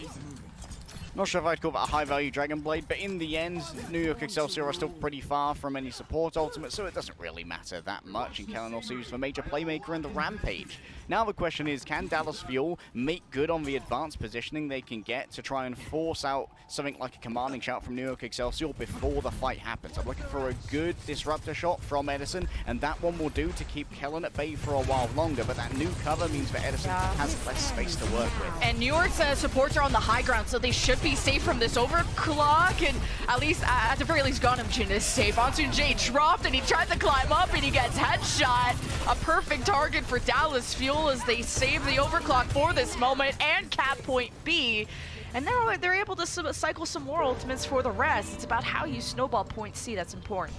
Not sure if I'd call that a high-value Dragon Blade, but in the end, New York Excelsior are still pretty far from any support ultimate, so it doesn't really matter that much. And Kellen also used the major playmaker in the Rampage. Now the question is, can Dallas Fuel make good on the advanced positioning they can get to try and force out something like a commanding shout from New York Excelsior before the fight happens? I'm looking for a good disruptor shot from Edison, and that one will do to keep Kellen at bay for a while longer, but that new cover means that Edison has less space to work with. And New York's supports are on the high ground, so they should be safe from this overclock, and at least, at the very least, Gangnam Jin is safe. Ansun J dropped, and he tried to climb up, and he gets headshot. A perfect target for Dallas Fuel as they save the overclock for this moment and cap point B. And now they're able to cycle some more ultimates for the rest. It's about how you snowball point C that's important.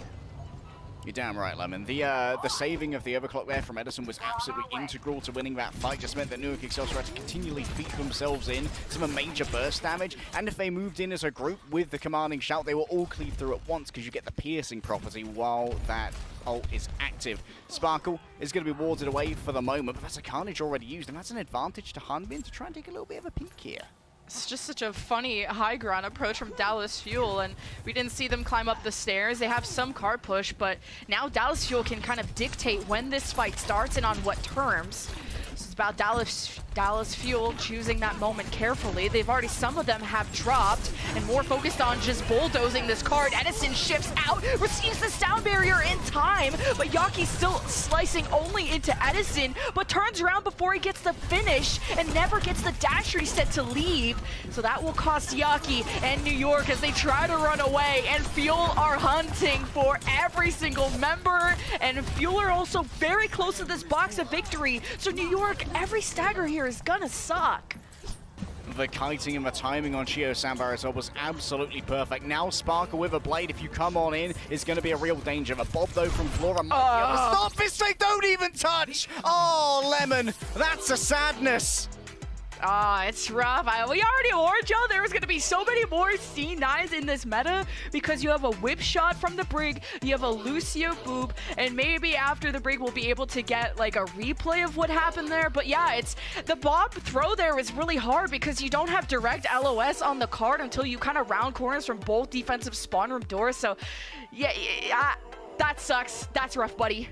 You're damn right, Lemon. The saving of the overclock there from Edison was absolutely integral to winning that fight. Just meant that New York Excelsior had to continually feed themselves in some major burst damage. And if they moved in as a group with the commanding shout, they were all cleaved through at once because you get the piercing property while that ult is active. Sparkle is going to be warded away for the moment, but that's a Carnage already used, and that's an advantage to Hanbin to try and take a little bit of a peek here. It's just such a funny high ground approach from Dallas Fuel, and we didn't see them climb up the stairs. They have some card push, but now Dallas Fuel can kind of dictate when this fight starts and on what terms. It's about Dallas Fuel choosing that moment carefully. They've already, some of them have dropped and more focused on just bulldozing this card. Edison shifts out, receives the sound barrier in time, but Yaki's still slicing only into Edison, but turns around before he gets the finish and never gets the dash reset to leave. So that will cost Yaki and New York as they try to run away, and Fuel are hunting for every single member, and Fuel are also very close to this box of victory. So New York, every stagger here is gonna suck. The kiting and the timing on Chio Sambar was absolutely perfect. Now Sparkle with a blade, if you come on in, is going to be a real danger. The Bob, though, from Flora might be able to stop this. They don't even touch! Oh, Lemon, that's a sadness. It's rough. We already warned y'all there was going to be so many more C9s in this meta because you have a whip shot from the Brig, you have a Lucio boop, and maybe after the Brig we'll be able to get like a replay of what happened there. But yeah, it's the Bob throw there is really hard because you don't have direct LOS on the card until you kind of round corners from both defensive spawn room doors. So yeah, that sucks. That's rough, buddy.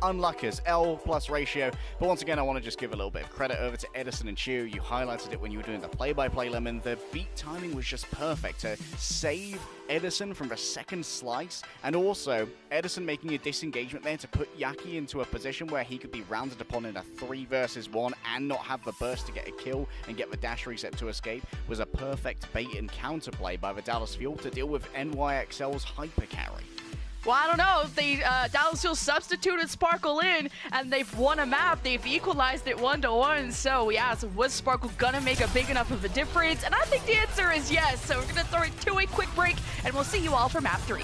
Unluckers, L plus ratio. But once again, I want to just give a little bit of credit over to Edison and Chu. You highlighted it when you were doing the play-by-play, Lemon. The beat timing was just perfect to save Edison from the second slice, and also Edison making a disengagement there to put Yaki into a position where he could be rounded upon in a 3 versus 1 and not have the burst to get a kill and get the dash reset to escape was a perfect bait and counterplay by the Dallas Fuel to deal with NYXL's hyper carry. Well, I don't know. They Dallas Fuel substituted Sparkle in, and they've won a map. They've equalized it 1-1. So yeah, so was Sparkle gonna make a big enough of a difference? And I think the answer is yes. So we're gonna throw it to a quick break, and we'll see you all for map 3.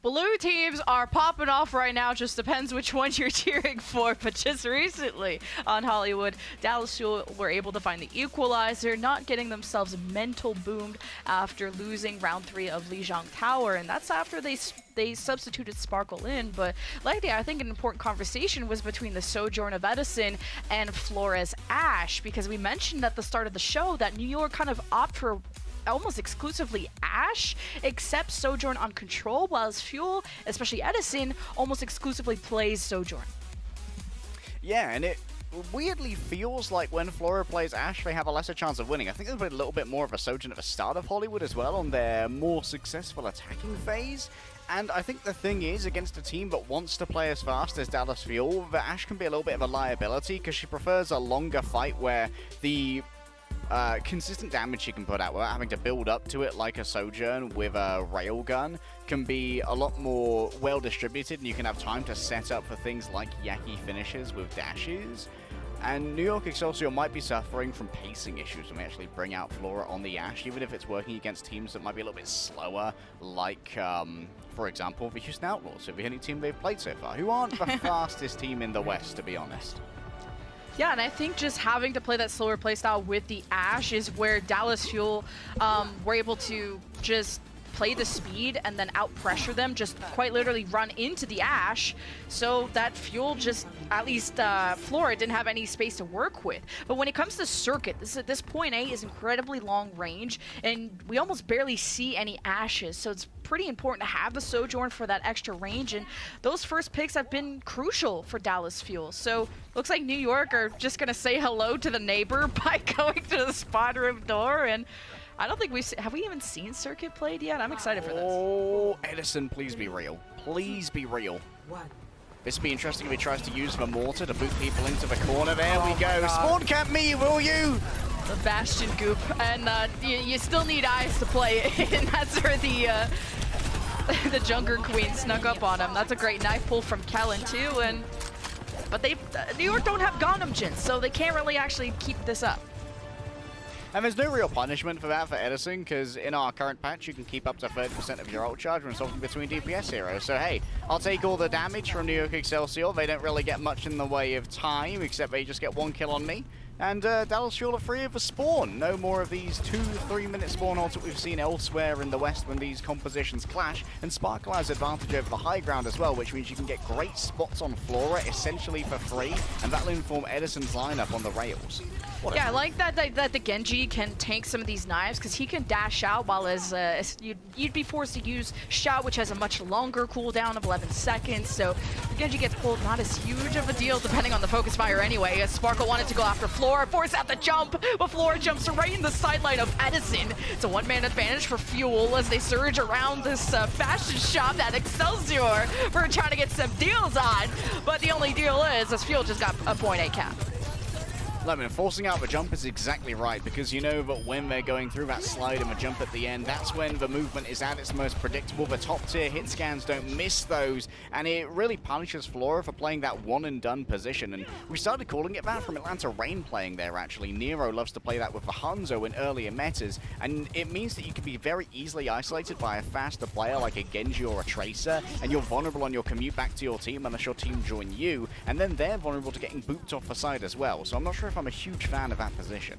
Blue teams are popping off right now. Just depends which one you're cheering for. But just recently on Hollywood, Dallas Fuel were able to find the equalizer, not getting themselves mental boomed after losing round 3 of Lijiang Tower. And that's after they substituted Sparkle in. But likely, I think an important conversation was between the Sojourn of Edison and Flores Ash, because we mentioned at the start of the show that New York kind of opt for almost exclusively Ash, except Sojourn on Control, whilst Fuel, especially Edison, almost exclusively plays Sojourn. Yeah, and it weirdly feels like when Flora plays Ash, they have a lesser chance of winning. I think there's a little bit more of a Sojourn at the start of Hollywood as well on their more successful attacking phase. And I think the thing is, against a team that wants to play as fast as Dallas Fuel, that Ash can be a little bit of a liability because she prefers a longer fight where the consistent damage she can put out without having to build up to it like a Sojourn with a railgun can be a lot more well distributed, and you can have time to set up for things like Yaki finishes with dashes. And New York Excelsior might be suffering from pacing issues when we actually bring out Flora on the Ash, even if it's working against teams that might be a little bit slower, like, for example, the Houston Outlaws, so the only team they've played so far, who aren't the fastest team in the West, to be honest. Yeah, and I think just having to play that slower playstyle with the Ash is where Dallas Fuel were able to just play the speed and then out-pressure them, just quite literally run into the Ash, so that Fuel just, at least Flora, didn't have any space to work with. But when it comes to Circuit, this point A is incredibly long range, and we almost barely see any Ashes, so it's pretty important to have the Sojourn for that extra range, and those first picks have been crucial for Dallas Fuel. So looks like New York are just gonna say hello to the neighbor by going to the spawn room door, and I don't think have we even seen Circuit played yet? I'm excited for this. Oh, Edison, please be real. Please be real. This would be interesting if he tries to use the mortar to boot people into the corner. There we go. Spawn camp me, will you? The Bastion goop, and you still need eyes to play it, and that's where the Junker Queen snuck up on him. That's a great knife pull from Kellen too, but New York don't have Gundam Jins, so they can't really actually keep this up. And there's no real punishment for that for Edison, because in our current patch, you can keep up to 30% of your ult charge when swapping between DPS heroes. So hey, I'll take all the damage from New York Excelsior. They don't really get much in the way of time, except they just get 1 kill on me. And Dallas Fuel are free of a spawn. No more of these 2-3 minute spawn ults that we've seen elsewhere in the West when these compositions clash. And Sparkle has advantage over the high ground as well, which means you can get great spots on Flora essentially for free, and that'll inform Edison's lineup on the rails. Yeah, I like that the Genji can tank some of these knives, because he can dash out, while you'd be forced to use Shout, which has a much longer cooldown of 11 seconds. So the Genji gets pulled, not as huge of a deal depending on the focus fire anyway. As Sparkle wanted to go after Flora, force out the jump, but Flora jumps right in the sideline of Edison. It's a one-man advantage for Fuel as they surge around this fashion shop at Excelsior for trying to get some deals on. But the only deal is, as Fuel just got a .8 cap. I mean, forcing out the jump is exactly right, because you know that when they're going through that slide and the jump at the end, that's when the movement is at its most predictable. The top tier hit scans don't miss those, and it really punishes Flora for playing that one-and-done position. And we started calling it that from Atlanta Reign playing there, actually. Nero loves to play that with the Hanzo in earlier metas, and it means that you can be very easily isolated by a faster player like a Genji or a Tracer, and you're vulnerable on your commute back to your team unless your team join you, and then they're vulnerable to getting booped off the side as well. So I'm not sure if I'm a huge fan of that position.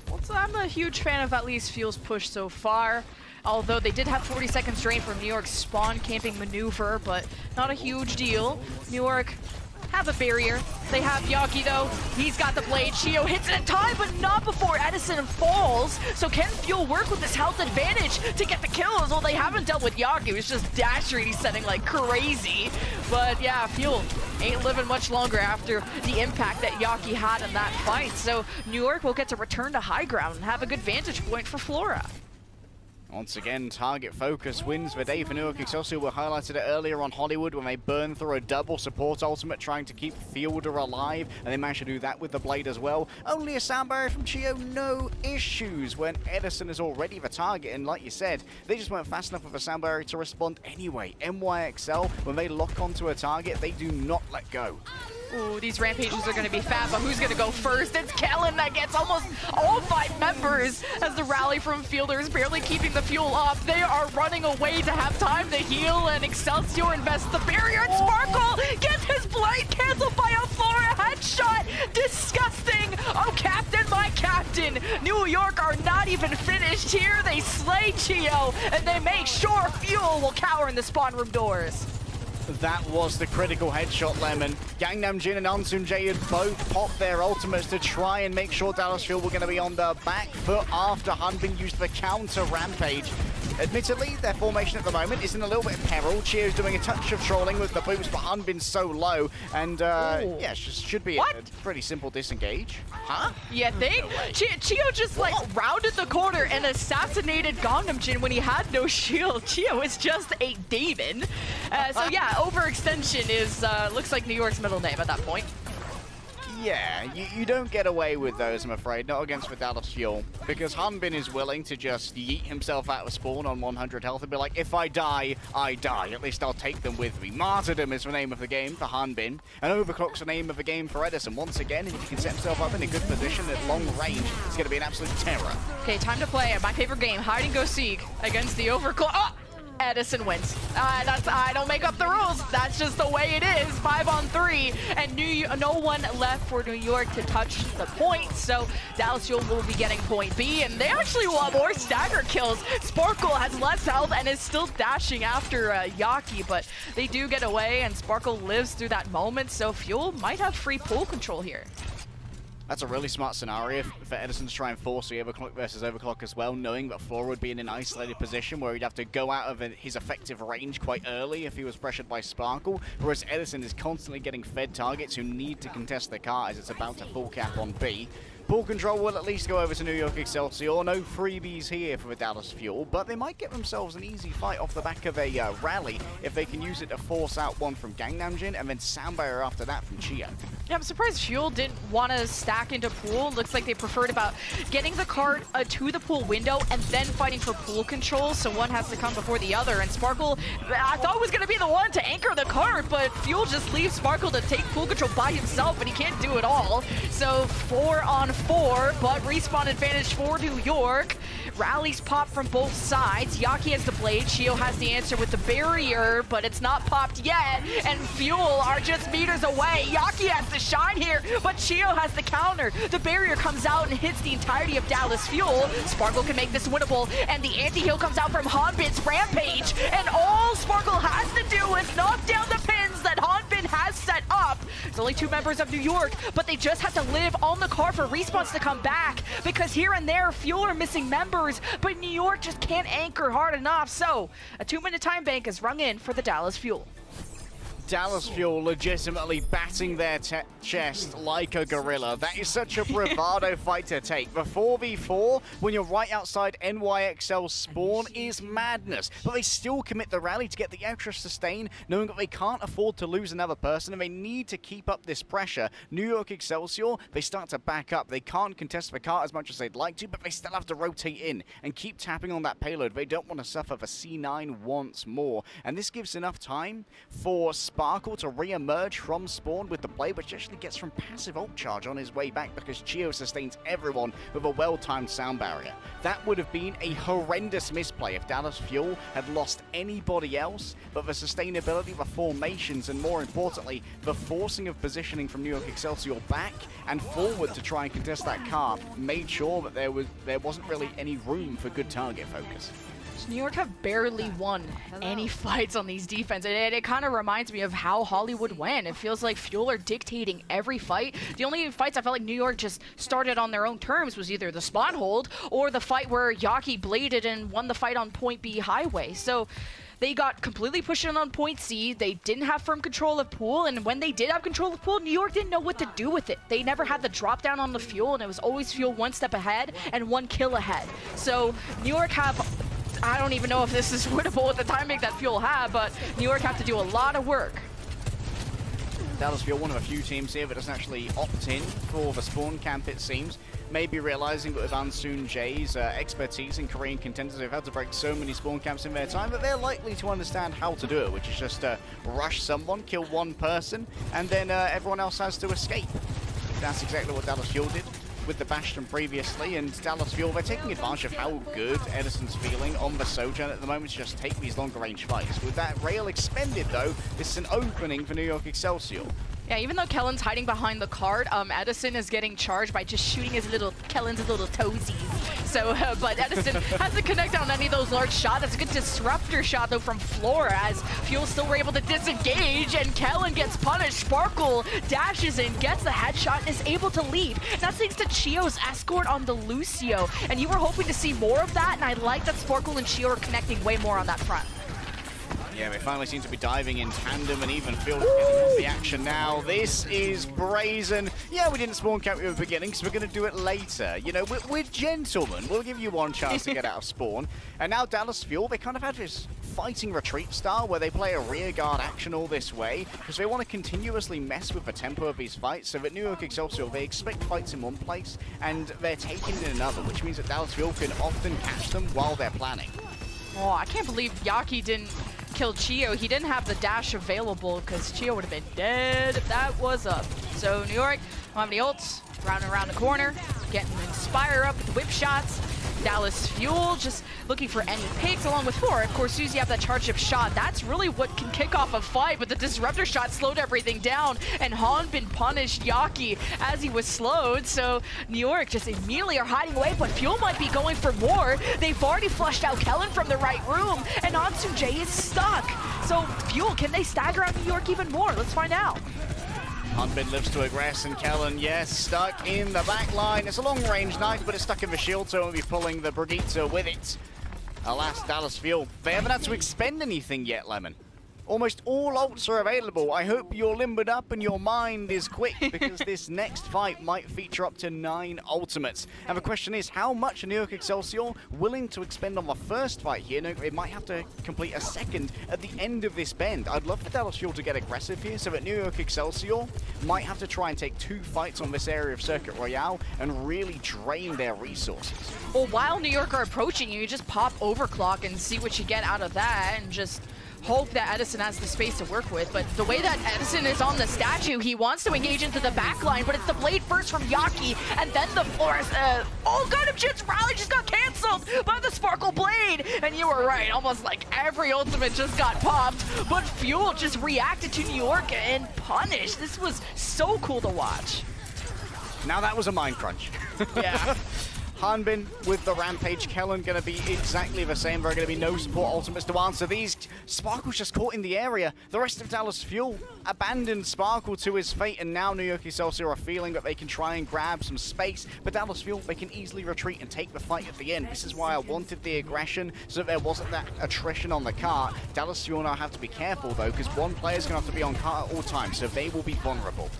Well, so I'm a huge fan of at least Fuel's push so far, although they did have 40 seconds drain from New York's spawn camping maneuver, but not a huge deal. New York have a barrier. They have Yaki though. He's got the blade. Shio hits it in time, but not before Edison falls. So can Fuel work with this health advantage to get the kills? Well, they haven't dealt with Yaki. It was just dash resetting like crazy. But yeah, Fuel ain't living much longer after the impact that Yaki had in that fight. So New York will get to return to high ground and have a good vantage point for Flora. Once again, target focus wins the day for New York Excelsior. We highlighted it earlier on Hollywood when they burned through a double support ultimate trying to keep Fielder alive, and they managed to do that with the blade as well. Only a sound barrier from Chio, no issues when Edison is already the target, and like you said, they just weren't fast enough with the sound barrier to respond anyway. NYXL, when they lock onto a target, they do not let go. Ooh, these rampages are going to be fat, but who's going to go first? It's Kellen that gets almost all 5 members as the rally from Fielders barely keeping the fuel up. They are running away to have time to heal, and Excelsior invests the barrier, and Sparkle gets his blade canceled by a Flora headshot. Disgusting. Oh, Captain, my Captain. New York are not even finished here. They slay Chio, and they make sure Fuel will cower in the spawn room doors. That was the critical headshot, Lemon. Gangnam Jin and Ansun Jae had both popped their ultimates to try and make sure Dallas Fuel were going to be on the back foot after Hanbin used the counter rampage. Admittedly, their formation at the moment is in a little bit of peril. Chio's doing a touch of trolling with the boost, but Hanbin's so low. And, yeah, should be a pretty simple disengage. Huh? You think? Chio just, like, rounded the corner and assassinated Gangnam Jin when he had no shield. Chio is just a demon. So, yeah, overextension is, looks like New York's middle name at that point. Yeah, you don't get away with those, I'm afraid, not against the Dallas Fuel, because Hanbin is willing to just yeet himself out of spawn on 100 health and be like, if I die, I die. At least I'll take them with me. Martyrdom is the name of the game for Hanbin, and Overclock's the name of the game for Edison. Once again, if he can set himself up in a good position at long range, it's going to be an absolute terror. Okay, time to play my favorite game, hide and go seek against the Overclock. Oh! Edison wins. I don't make up the rules. That's just the way it is. 5-on-3, and no one left for New York to touch the point. So Dallas Fuel will be getting point B, and they actually want more stagger kills. Sparkle has less health and is still dashing after Yaki, but they do get away, and Sparkle lives through that moment. So Fuel might have free pool control here. That's a really smart scenario for Edison to try and force the Overclock versus Overclock as well, knowing that Flora would be in an isolated position where he'd have to go out of his effective range quite early if he was pressured by Sparkle, whereas Edison is constantly getting fed targets who need to contest the car as it's about to full cap on B. Ball control will at least go over to New York Excelsior. No freebies here for the Dallas Fuel, but they might get themselves an easy fight off the back of a rally if they can use it to force out one from Gangnam Jin and then Soundbarrier after that from Chio. Yeah, I'm surprised Fuel didn't want to stack into pool. Looks like they preferred about getting the cart to the pool window and then fighting for pool control, so one has to come before the other. And Sparkle, I thought was going to be the one to anchor the cart, but Fuel just leaves Sparkle to take pool control by himself, and he can't do it all. So 4-on-4, but respawn advantage for New York. Rallies pop from both sides. Yaki has the blade. Chio has the answer with the barrier, but it's not popped yet. And Fuel are just meters away. Yaki has the shine here, but Chio has the counter. The barrier comes out and hits the entirety of Dallas Fuel. Sparkle can make this winnable, and the anti-heal comes out from Hanbin's rampage. And all Sparkle has to do is knock down the pins that Hanbin has set up. There's only 2 members of New York, but they just have to live on the car for respawns to come back, because here and there, Fuel are missing members, but New York just can't anchor hard enough. So a 2-minute time bank is rung in for the Dallas Fuel. Dallas Fuel legitimately batting their chest like a gorilla. That is such a bravado fight to take. The 4v4, when you're right outside NYXL spawn, is madness. But they still commit the rally to get the extra sustain, knowing that they can't afford to lose another person, and they need to keep up this pressure. New York Excelsior, they start to back up. They can't contest the cart as much as they'd like to, but they still have to rotate in and keep tapping on that payload. They don't want to suffer for C9 once more. And this gives enough time for Sparkle to re-emerge from spawn with the blade, which actually gets from passive ult charge on his way back because Chio sustains everyone with a well-timed sound barrier. That would have been a horrendous misplay if Dallas Fuel had lost anybody else, but the sustainability, the formations, and more importantly, the forcing of positioning from New York Excelsior back and forward to try and contest that car made sure that there wasn't really any room for good target focus. New York have barely won any fights on these defense. It kind of reminds me of how Hollywood went. It feels like Fuel are dictating every fight. The only fights I felt like New York just started on their own terms was either the spawn hold or the fight where Yaki bladed and won the fight on point B highway. So they got completely pushed in on point C. They didn't have firm control of pool, and when they did have control of pool, New York didn't know what to do with it. They never had the drop down on the Fuel, and it was always Fuel one step ahead and 1 kill ahead. So New York have, I don't even know if this is winnable with the timing that Fuel have, but New York have to do a lot of work. Dallas Fuel, one of a few teams here that doesn't actually opt in for the spawn camp, it seems. Maybe realizing that with Ansoon Jay's expertise in Korean contenders, they've had to break so many spawn camps in their time that they're likely to understand how to do it, which is just rush someone, kill one person, and then everyone else has to escape. That's exactly what Dallas Fuel did with the Bastion previously, and Dallas Fuel, they're taking advantage of how good Edison's feeling on the Sojourn at the moment to just take these longer range fights. With that rail expended though, this is an opening for New York Excelsior. Yeah, even though Kellen's hiding behind the cart, Edison is getting charged by just shooting Kellen's little toesies. So, but Edison hasn't connected on any of those large shots. That's a good disruptor shot though from Flora, as Fuel still were able to disengage, and Kellen gets punished. Sparkle dashes in, gets the headshot, and is able to leave. That's thanks to Chio's escort on the Lucio, and you were hoping to see more of that, and I like that Sparkle and Chio are connecting way more on that front. Yeah, they finally seem to be diving in tandem, and even Phil getting the action now. This is brazen. Yeah, we didn't spawn camp at the beginning, so we're going to do it later. You know, we're gentlemen. We'll give you one chance to get out of spawn. And now Dallas Fuel, they kind of have this fighting retreat style where they play a rear guard action all this way because they want to continuously mess with the tempo of these fights. So that New York Excelsior, they expect fights in one place and they're taking it in another, which means that Dallas Fuel can often catch them while they're planning. Oh, I can't believe Yaki didn't kill Chio. He didn't have the dash available because Chio would have been dead if that was up. So New York don't have any ults, rounding around the corner, getting Inspire up with the whip shots. Dallas Fuel just looking for any picks along with Flora. Of course, Susie have that charge up shot. That's really what can kick off a fight, but the disruptor shot slowed everything down, and Hanbin punished Yaki as he was slowed. So New York just immediately are hiding away, but Fuel might be going for more. They've already flushed out Kellen from the right room, and Ansoon Jay is stuck. So Fuel, can they stagger out New York even more? Let's find out. Hanbin lives to aggress, and Kellen, yes, stuck in the back line. It's a long-range knife, but it's stuck in the shield, so we'll be pulling the Brigitte with it. Alas, Dallas Fuel, they haven't had to expend anything yet, Lemon. Almost all ults are available. I hope you're limbered up and your mind is quick, because this next fight might feature up to 9 ultimates. And the question is, how much are New York Excelsior willing to expend on the first fight here? No, it might have to complete a second at the end of this bend. I'd love for Dallas Fuel to get aggressive here, so that New York Excelsior might have to try and take 2 fights on this area of Circuit Royale and really drain their resources. Well, while New York are approaching you, just pop Overclock and see what you get out of that, and just hope that Edison has the space to work with. But the way that Edison is on the statue, he wants to engage into the back line, but it's the blade first from Yaki, and then the Forest. Oh god, Jit's rally just got canceled by the Sparkle Blade! And you were right, almost like every ultimate just got popped, but Fuel just reacted to New York and punished. This was so cool to watch. Now that was a mind crunch. Yeah. Hanbin with the Rampage. Kellen going to be exactly the same. There are going to be no support ultimates to answer these. Sparkle's just caught in the area. The rest of Dallas Fuel abandoned Sparkle to his fate, and now New York Excelsior are feeling that they can try and grab some space, but Dallas Fuel, they can easily retreat and take the fight at the end. This is why I wanted the aggression, so that there wasn't that attrition on the cart. Dallas Fuel now have to be careful, though, because one player's going to have to be on cart at all times, so they will be vulnerable.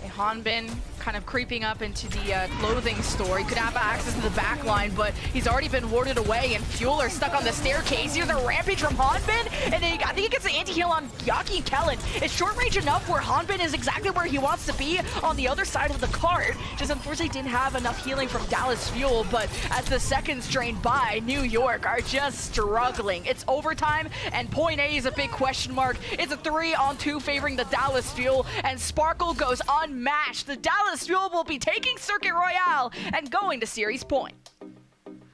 Hanbin kind of creeping up into the clothing store. He could have access to the back line, but he's already been warded away, and Fuel are stuck on the staircase. Here's a rampage from Hanbin, and I think he gets the anti-heal on Yaki and Kellen. It's short range enough where Hanbin is exactly where he wants to be on the other side of the cart. Just unfortunately didn't have enough healing from Dallas Fuel, but as the seconds drain by, New York are just struggling. It's overtime, and point A is a big question mark. It's a 3-on-2 favoring the Dallas Fuel, and Sparkle goes unmatched. The Dallas Fuel will be taking Circuit Royale and going to series point.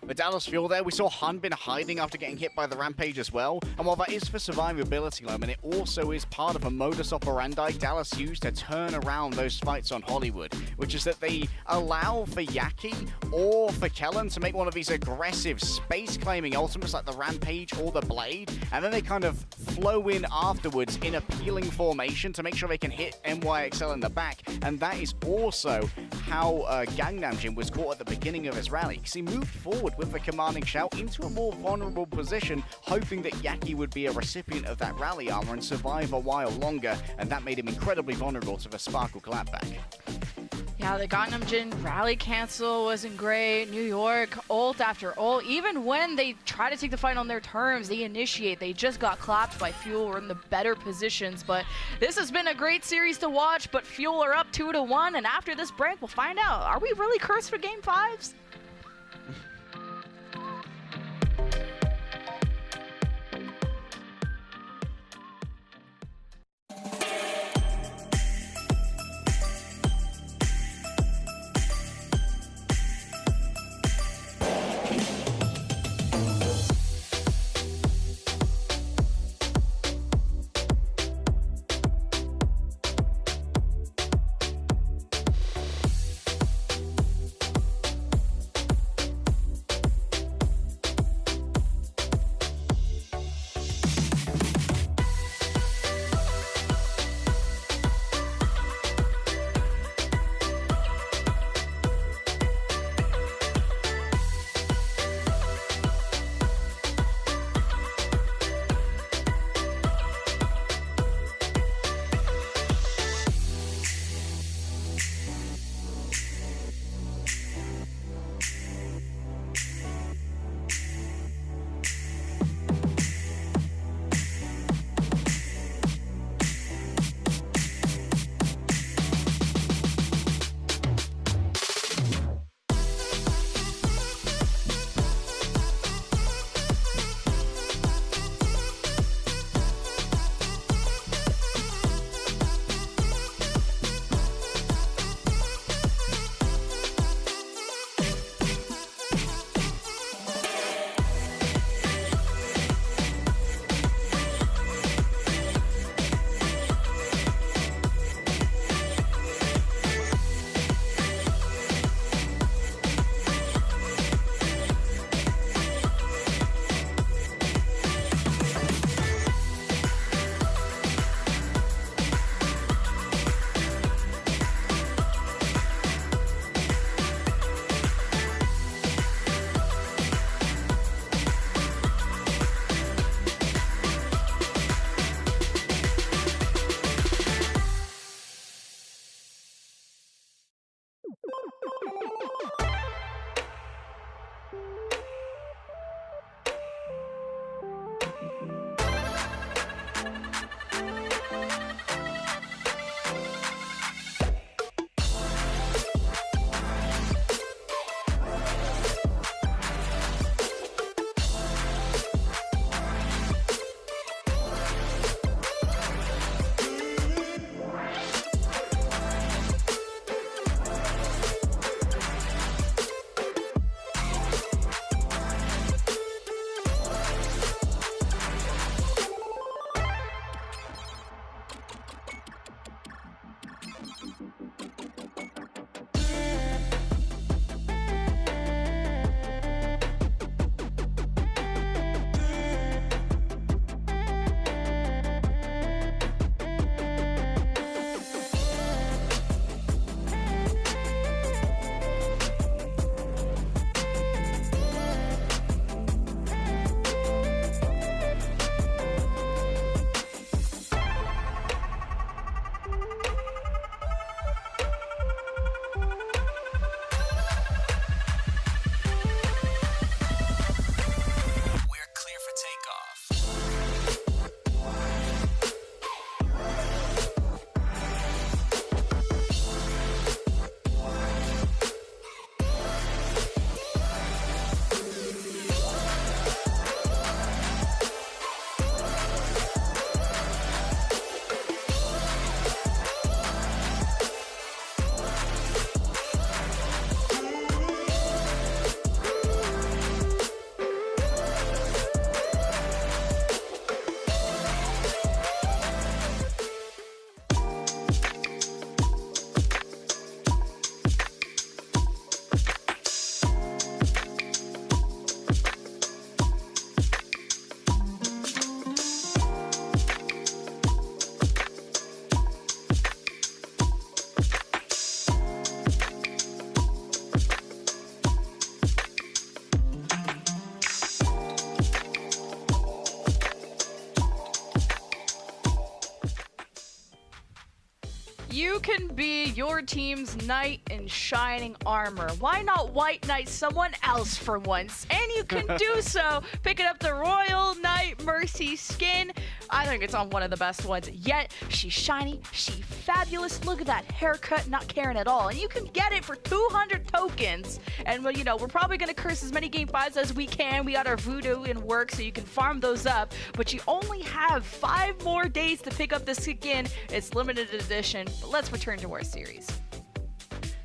The Dallas Fuel there, we saw Hanbin hiding after getting hit by the Rampage as well. And while that is for survivability, Lemon, it also is part of a modus operandi Dallas used to turn around those fights on Hollywood, which is that they allow for Yaki or for Kellen to make one of these aggressive space-claiming ultimates like the Rampage or the Blade, and then they kind of flow in afterwards in a peeling formation to make sure they can hit NYXL in the back. And that is also how Gangnam Jin was caught at the beginning of his rally, because he moved forward with the commanding shout into a more vulnerable position, hoping that Yaki would be a recipient of that rally armor and survive a while longer, and that made him incredibly vulnerable to the Sparkle clapback. Yeah, the Gangnam Jin rally cancel wasn't great. New York, ult after ult. Even when they try to take the fight on their terms, they initiate. They just got clapped by Fuel. We're in the better positions. But this has been a great series to watch. But Fuel are up 2-1. And after this break, we'll find out. Are we really cursed for Game 5s? you can be your team's knight in shining armor. Why not white knight someone else for once? And you can do so picking up the Royal Knight Mercy skin. I think it's on one of the best ones yet. She's shiny, she's fabulous. Look at that haircut, not caring at all. And you can get it for 200 tokens. And well, you know, we're probably gonna curse as many game 5s as we can. We got our voodoo in work, so you can farm those up. But you only have 5 more days to pick up this skin. It's limited edition. But let's return to our series.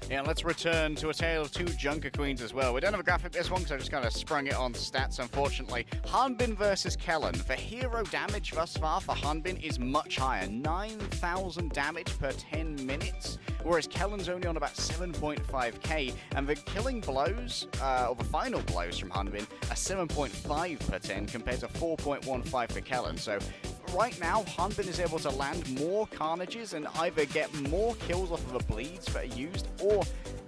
Yeah, let's return to a tale of 2 Junker Queens as well. We don't have a graphic this one because I just kind of sprung it on stats, unfortunately. Hanbin versus Kellen. The hero damage thus far for Hanbin is much higher, 9,000 damage per 10 minutes, whereas Kellen's only on about 7.5k, and the killing blows, or the final blows from Hanbin, are 7.5 per 10 compared to 4.15 for Kellen. So right now, Hanbin is able to land more carnages and either get more kills off of the bleeds that are used, or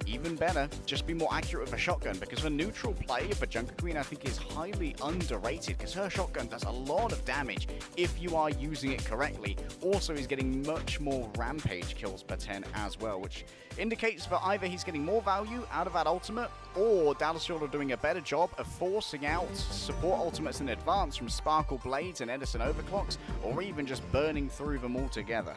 even better, just be more accurate with a shotgun, because the neutral play of the Junker Queen I think is highly underrated, because her shotgun does a lot of damage if you are using it correctly. Also, he's getting much more rampage kills per 10 as well, which indicates that either he's getting more value out of that ultimate, or Dallas Fuel are doing a better job of forcing out support ultimates in advance from Sparkle Blades and Edison Overclocks, or even just burning through them altogether.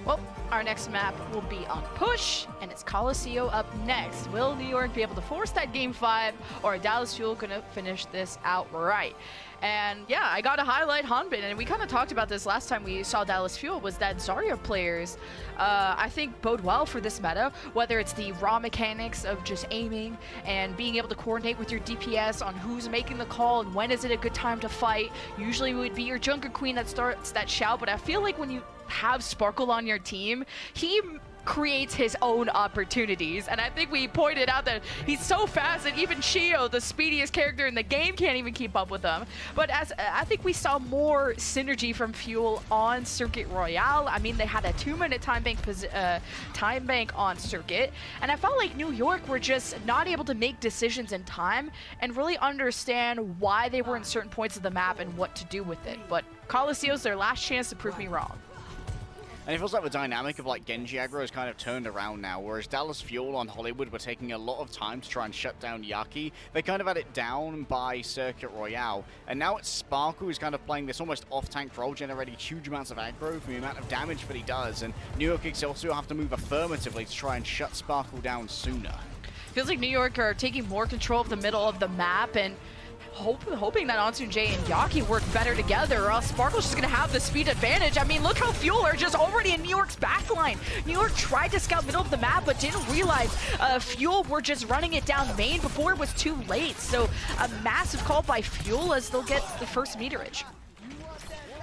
Well, our next map will be on push, and it's Colosseo up next. Will New York be able to force that game 5, or are Dallas Fuel gonna finish this outright? And yeah, I gotta highlight Hanbin, and we kind of talked about this last time we saw Dallas Fuel, was that Zarya players, I think, bode well for this meta, whether it's the raw mechanics of just aiming and being able to coordinate with your DPS on who's making the call and when is it a good time to fight. Usually it would be your Junker Queen that starts that shout, but I feel like when you have Sparkle on your team, he creates his own opportunities, and I think we pointed out that he's so fast that even Shio, the speediest character in the game, can't even keep up with him. But as I think we saw more synergy from Fuel on Circuit Royale. I mean, they had a 2-minute time bank on Circuit, and I felt like New York were just not able to make decisions in time and really understand why they were in certain points of the map and what to do with it. But Colosseo's their last chance to prove me wrong. And it feels like the dynamic of like Genji aggro has kind of turned around now, whereas Dallas Fuel on Hollywood were taking a lot of time to try and shut down Yaki. They kind of had it down by Circuit Royale, and now it's Sparkle who's kind of playing this almost off-tank role, generating huge amounts of aggro from the amount of damage that he does, and New York Excelsior have to move affirmatively to try and shut Sparkle down sooner. Feels like New York are taking more control of the middle of the map, and hoping that Ansun J and Yaki work better together, or else Sparkle's just gonna have the speed advantage. I mean, look how Fuel are just already in New York's backline. New York tried to scout middle of the map, but didn't realize Fuel were just running it down main before it was too late. So a massive call by Fuel as they'll get the first meterage.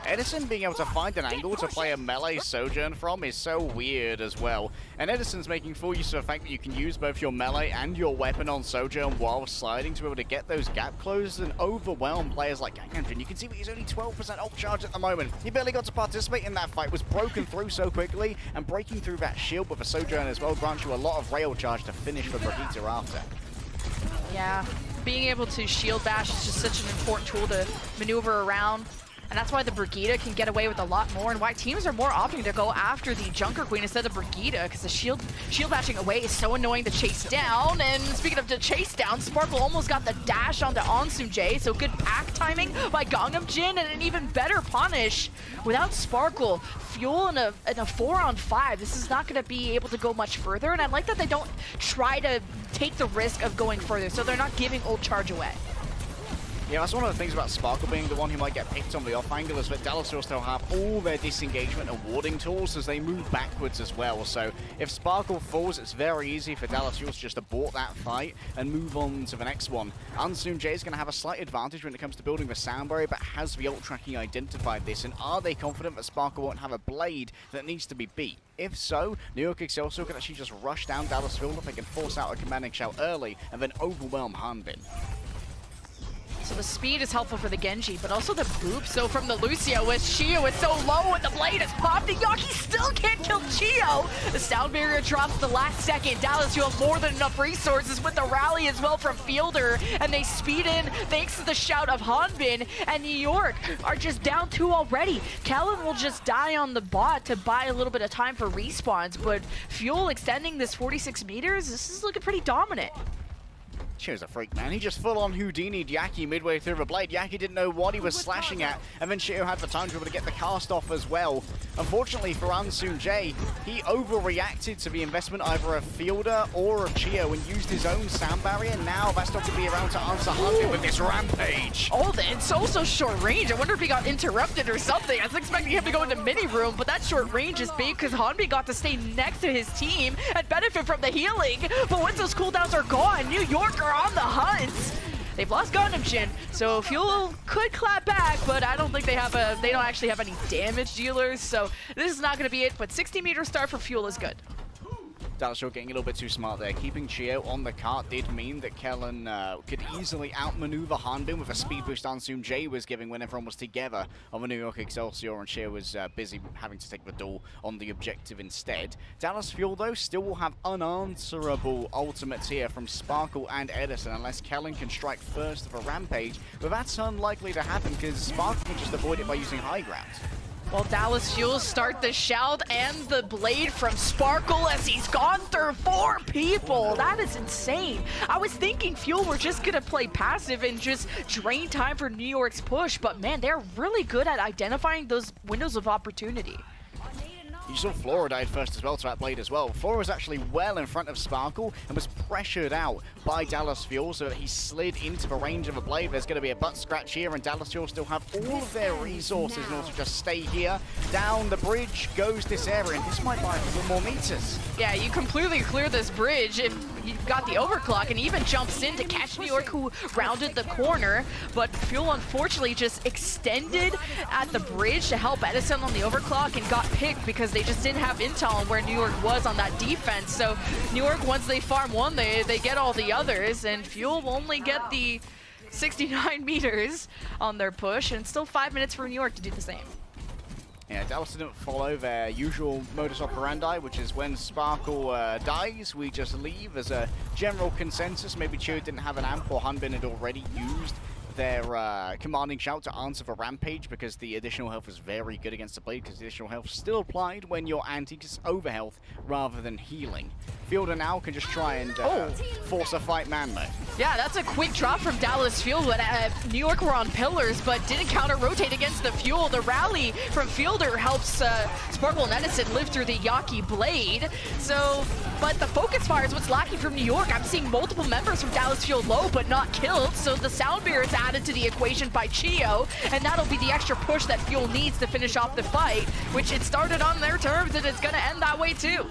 Edison being able to find an angle to play a melee Sojourn from is so weird as well. And Edison's making full use of the fact that you can use both your melee and your weapon on Sojourn while sliding to be able to get those gap closes and overwhelm players like Gangamjin. You can see that he's only 12% ult charge at the moment. He barely got to participate in that fight, was broken through so quickly, and breaking through that shield with a Sojourn as well grants you a lot of rail charge to finish for Brigitte after. Yeah, being able to shield bash is just such an important tool to maneuver around. And that's why the Brigitte can get away with a lot more, and why teams are more opting to go after the Junker Queen instead of Brigitte, because the shield bashing away is so annoying to chase down. And speaking of to chase down, Sparkle almost got the dash onto Ansun J, so good pack timing by Gangnam Jin, and an even better punish. Without Sparkle, Fuel in a 4-on-5, this is not going to be able to go much further, and I like that they don't try to take the risk of going further, so they're not giving ult charge away. Yeah, that's one of the things about Sparkle being the one who might get picked on the off angle, is that Dallas will still have all their disengagement and warding tools as they move backwards as well. So if Sparkle falls, it's very easy for Dallas Fuel to just abort that fight and move on to the next one. Ansun J is going to have a slight advantage when it comes to building the sound barrier, but has the ult tracking identified this? And are they confident that Sparkle won't have a blade that needs to be beat? If so, New York Excelsior can actually just rush down Dallas Fuel if they can force out a commanding shout early and then overwhelm Hanbin. So the speed is helpful for the Genji, but also the boop. So from the Lucio, as Chio is so low and the blade is popped, and Yaki still can't kill Chio. The sound barrier drops the last second. Dallas, you have more than enough resources with the rally as well from Fielder, and they speed in thanks to the shout of Hanbin, and New York are just down 2 already. Kellen will just die on the bot to buy a little bit of time for respawns, but Fuel extending this 46 meters, this is looking pretty dominant. Chio's a freak, man. He just full-on Houdini'd Yaki midway through the blade. Yaki didn't know what he was slashing at, and then Chio had the time to be able to get the cast off as well. Unfortunately for Ansoon J, he overreacted to the investment either of Fielder or of Chio and used his own sound barrier. Now that's not going to be around to answer Hunter with this rampage. Oh, it's also short range. I wonder if he got interrupted or something. I was expecting him to go into mini room, but that short range is big because Hanbi got to stay next to his team and benefit from the healing. But once those cooldowns are gone, New York are on the hunt. They've lost Gundam Shin, so Fuel could clap back, but I don't think they don't actually have any damage dealers, so this is not going to be it, but 60-meter start for Fuel is good. Dallas getting a little bit too smart there. Keeping Chio on the cart did mean that Kellen could easily outmaneuver Hanbin with a speed boost Ansoon J was giving when everyone was together on the New York Excelsior, and Chio was busy having to take the duel on the objective instead. Dallas Fuel, though, still will have unanswerable ultimates here from Sparkle and Edison unless Kellen can strike first of a rampage, but that's unlikely to happen because Sparkle can just avoid it by using high ground. Well, Dallas Fuel start the shout and the blade from Sparkle as he's gone through 4 people. That is insane. I was thinking Fuel were just going to play passive and just drain time for New York's push, but man, they're really good at identifying those windows of opportunity. You saw Flora died first as well to that blade as well. Flora was actually well in front of Sparkle and was pressured out by Dallas Fuel so that he slid into the range of a blade. There's going to be a butt scratch here, and Dallas Fuel still have all of their resources in order to just stay here. Down the bridge goes this area, and this might buy a couple more meters. Yeah, you completely clear this bridge if you've got the overclock, and even jumps in to catch New York, who rounded the corner, but Fuel unfortunately just extended at the bridge to help Edison on the overclock and got picked because they just didn't have intel on where New York was on that defense. So New York, once they farm one, they get all the others, and Fuel will only get the 69 meters on their push, and still 5 minutes for New York to do the same. Yeah, Dallas didn't follow their usual modus operandi, which is when Sparkle dies, we just leave as a general consensus. Maybe Chio didn't have an amp, or Hanbin had already used their commanding shout to answer for Rampage because the additional health was very good against the blade, because the additional health still applied when you're anti-overhealth rather than healing. Fielder now can just try and force a fight man mode. Yeah, that's a quick drop from Dallas Fuel, but New York were on pillars, but didn't counter-rotate against the Fuel. The rally from Fielder helps Sparkle and Edison live through the Yaki blade. So, but the focus fire is what's lacking from New York. I'm seeing multiple members from Dallas Fuel low, but not killed, so the sound barrier is added to the equation by Chio, and that'll be the extra push that Fuel needs to finish off the fight, which it started on their terms, and it's gonna end that way too.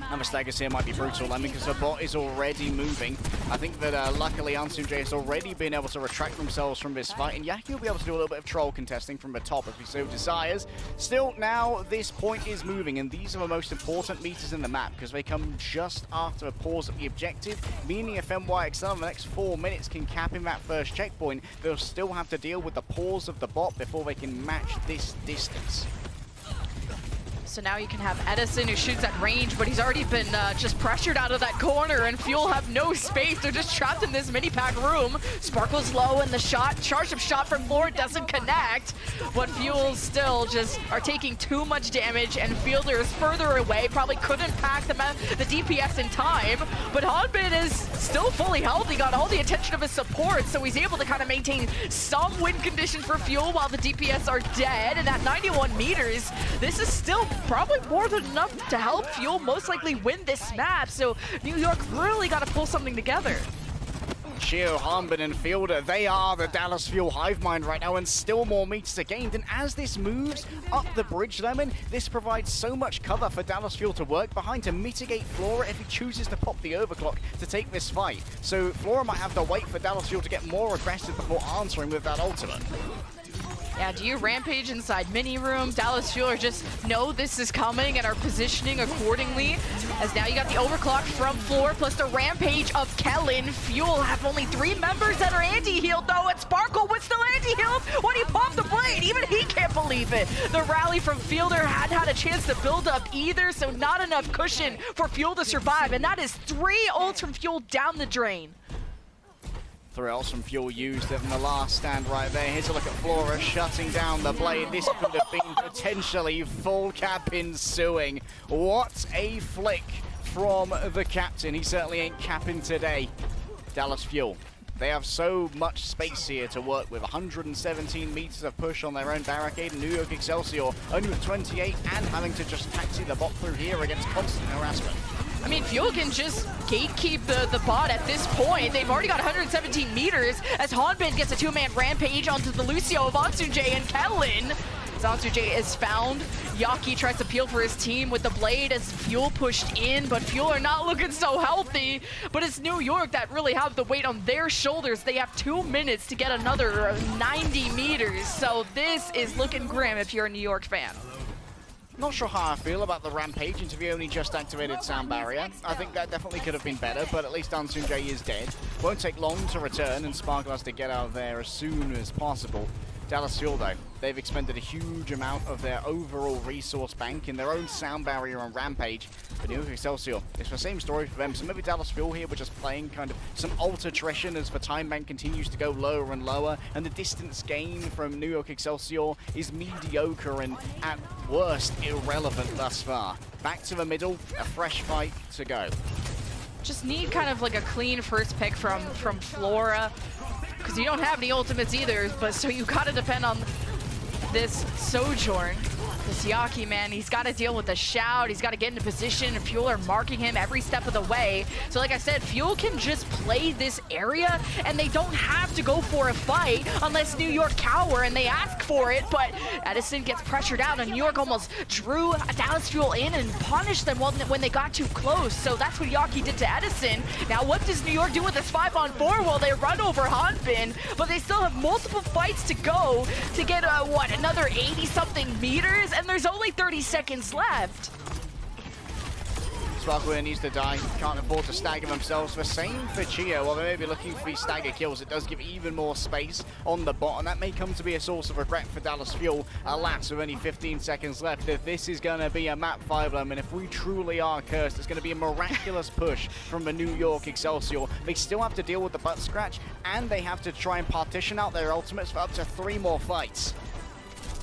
And the staggers here might be brutal, I mean, because the bot is already moving. I think that luckily Ansoon J has already been able to retract themselves from this fight, and Yaki will be able to do a little bit of troll contesting from the top if he so desires. Still, now this point is moving, and these are the most important meters in the map because they come just after a pause at the objective, meaning if NYXL in the next 4 minutes can cap in that first checkpoint, they'll still have to deal with the pause of the bot before they can match this distance. So now you can have Edison, who shoots at range, but he's already been just pressured out of that corner, and Fuel have no space. They're just trapped in this mini-pack room. Sparkle's low, and the charge-up shot from Lord doesn't connect, but Fuel still just are taking too much damage, and Fielder is further away, probably couldn't pack the DPS in time, but Hanbin is still fully healthy, got all the attention of his support, so he's able to kind of maintain some win condition for Fuel while the DPS are dead, and at 91 meters, this is still probably more than enough to help Fuel most likely win this map, so New York really got to pull something together. Chio, Hanbin, and Fielder, they are the Dallas Fuel hive mind right now, and still more meters are gained. And as this moves up the bridge, Lemon, this provides so much cover for Dallas Fuel to work behind to mitigate Flora if he chooses to pop the overclock to take this fight. So Flora might have to wait for Dallas Fuel to get more aggressive before answering with that ultimate. Yeah, do you rampage inside mini room? Dallas Fuel just know this is coming and are positioning accordingly. As now you got the overclock from Floor plus the rampage of Kellen. Fuel have only 3 members that are anti-healed though, and Sparkle was still anti-healed when he popped the blade. Even he can't believe it. The rally from Fielder hadn't had a chance to build up either, so not enough cushion for Fuel to survive. And that is 3 ults from Fuel down the drain. 3 ults from Fuel used in the last stand right there. Here's a look at Flora shutting down the blade. This could have been potentially full cap ensuing. What a flick from the captain. He certainly ain't capping today. Dallas Fuel. They have so much space here to work with. 117 meters of push on their own barricade. New York Excelsior only with 28 and having to just taxi the bot through here against constant harassment. I mean, Fuel can just gatekeep the bot at this point. They've already got 117 meters as Hanbin gets a 2-man rampage onto the Lucio of Ansunjae and Kellen. As Ansunjae is found, Yaki tries to peel for his team with the blade as Fuel pushed in, but Fuel are not looking so healthy. But it's New York that really have the weight on their shoulders. They have 2 minutes to get another 90 meters. So this is looking grim if you're a New York fan. Not sure how I feel about the rampage until we only just activated sound barrier. I think that definitely could have been better, but at least Ansunjae is dead. Won't take long to return, and Sparkle has to get out of there as soon as possible. Dallas Fuel, though, they've expended a huge amount of their overall resource bank in their own sound barrier and rampage. But New York Excelsior, it's the same story for them. So maybe Dallas Fuel here, we're just playing kind of some alt attrition as the time bank continues to go lower and lower, and the distance gain from New York Excelsior is mediocre and at worst irrelevant thus far. Back to the middle, a fresh fight to go. Just need kind of like a clean first pick from Flora, because you don't have any ultimates either, but so you gotta depend on this Sojourn. This Yaki, man, he's got to deal with the shout. He's got to get into position, and Fuel are marking him every step of the way. So like I said, Fuel can just play this area, and they don't have to go for a fight unless New York cower, and they ask for it. But Edison gets pressured out, and New York almost drew Dallas Fuel in and punished them when they got too close. So that's what Yaki did to Edison. Now what does New York do with this 5-on-4? Well, they run over Hanbin, but they still have multiple fights to go to get, another 80-something meters? And there's only 30 seconds left. Sparkle needs to die, can't afford to stagger themselves. The same for Chio, while they may be looking for these stagger kills, it does give even more space on the bot, and that may come to be a source of regret for Dallas Fuel. Alas, with only 15 seconds left, if this is going to be a map 5, and if we truly are cursed, it's going to be a miraculous push from the New York Excelsior. They still have to deal with the butt scratch, and they have to try and partition out their ultimates for up to 3 more fights.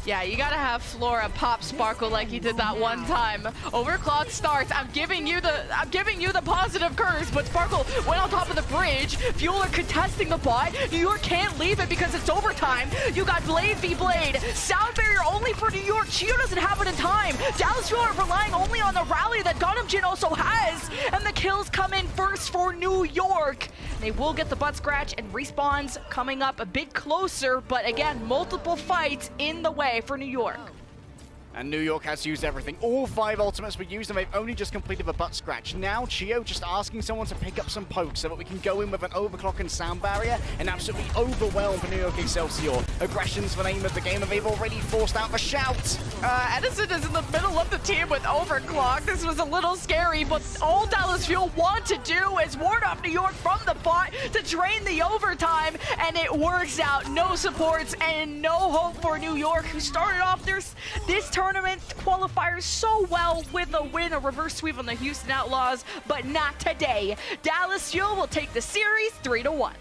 Yeah, you gotta have Flora pop Sparkle like he did that one time. Overclock starts. I'm giving you the positive curse, but Sparkle went on top of the bridge. Fuel are contesting the bot. New York can't leave it because it's overtime. You got Blade v Blade. Sound barrier only for New York. Chio doesn't have it in time. Dallas Fuel are relying only on the rally that Gotham Jin also has, and the kills come in first for New York. They will get the butt scratch, and respawns coming up a bit closer, but again, multiple fights in the way for New York. And New York has used everything. All 5 ultimates were used, and they've only just completed the butt scratch. Now, Chio just asking someone to pick up some pokes so that we can go in with an overclock and sound barrier and absolutely overwhelm the New York Excelsior. Aggression's the name of the game, and they've already forced out the shout. Edison is in the middle of the team with overclock. This was a little scary, but all Dallas Fuel want to do is ward off New York from the bot to drain the overtime, and it works out. No supports and no hope for New York, who started off this tournament qualifiers so well with a win, a reverse sweep on the Houston Outlaws, but not today. Dallas Fuel will take the series 3-1.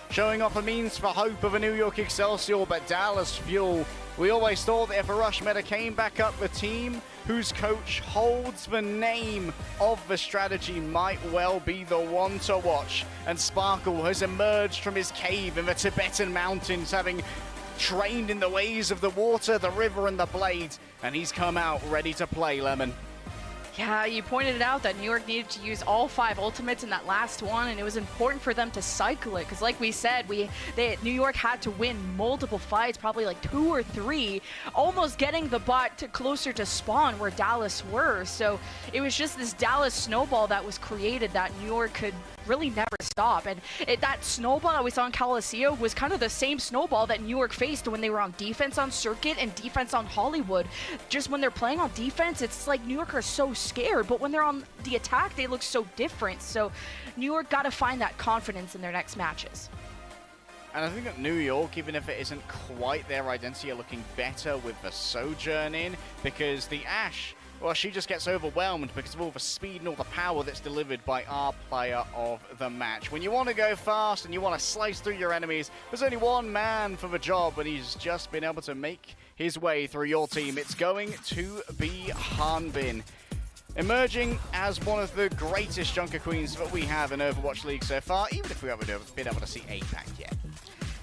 Showing off a means for hope of a New York Excelsior, but Dallas Fuel, we always thought that if a Rush Meta came back up, the team whose coach holds the name of the strategy might well be the one to watch. And Sparkle has emerged from his cave in the Tibetan mountains, having trained in the ways of the water, the river, and the blade, and he's come out ready to play, Lemon. Yeah, you pointed it out that New York needed to use all 5 ultimates in that last one, and it was important for them to cycle it, because like we said, New York had to win multiple fights, probably like 2 or 3, almost getting the bot closer to spawn where Dallas were. So it was just this Dallas snowball that was created that New York could really never stop. And that snowball that we saw in Colosseo was kind of the same snowball that New York faced when they were on defense on Circuit and defense on Hollywood. Just when they're playing on defense, it's like New York are so scared, but when they're on the attack, they look so different. So New York got to find that confidence in their next matches. And I think that New York, even if it isn't quite their identity, are looking better with the Sojourn in, because the Ashe, well, she just gets overwhelmed because of all the speed and all the power that's delivered by our player of the match. When you want to go fast and you want to slice through your enemies, there's only one man for the job, and he's just been able to make his way through your team. It's going to be Hanbin, emerging as one of the greatest Junker Queens that we have in Overwatch League so far, even if we haven't been able to see APAC yet.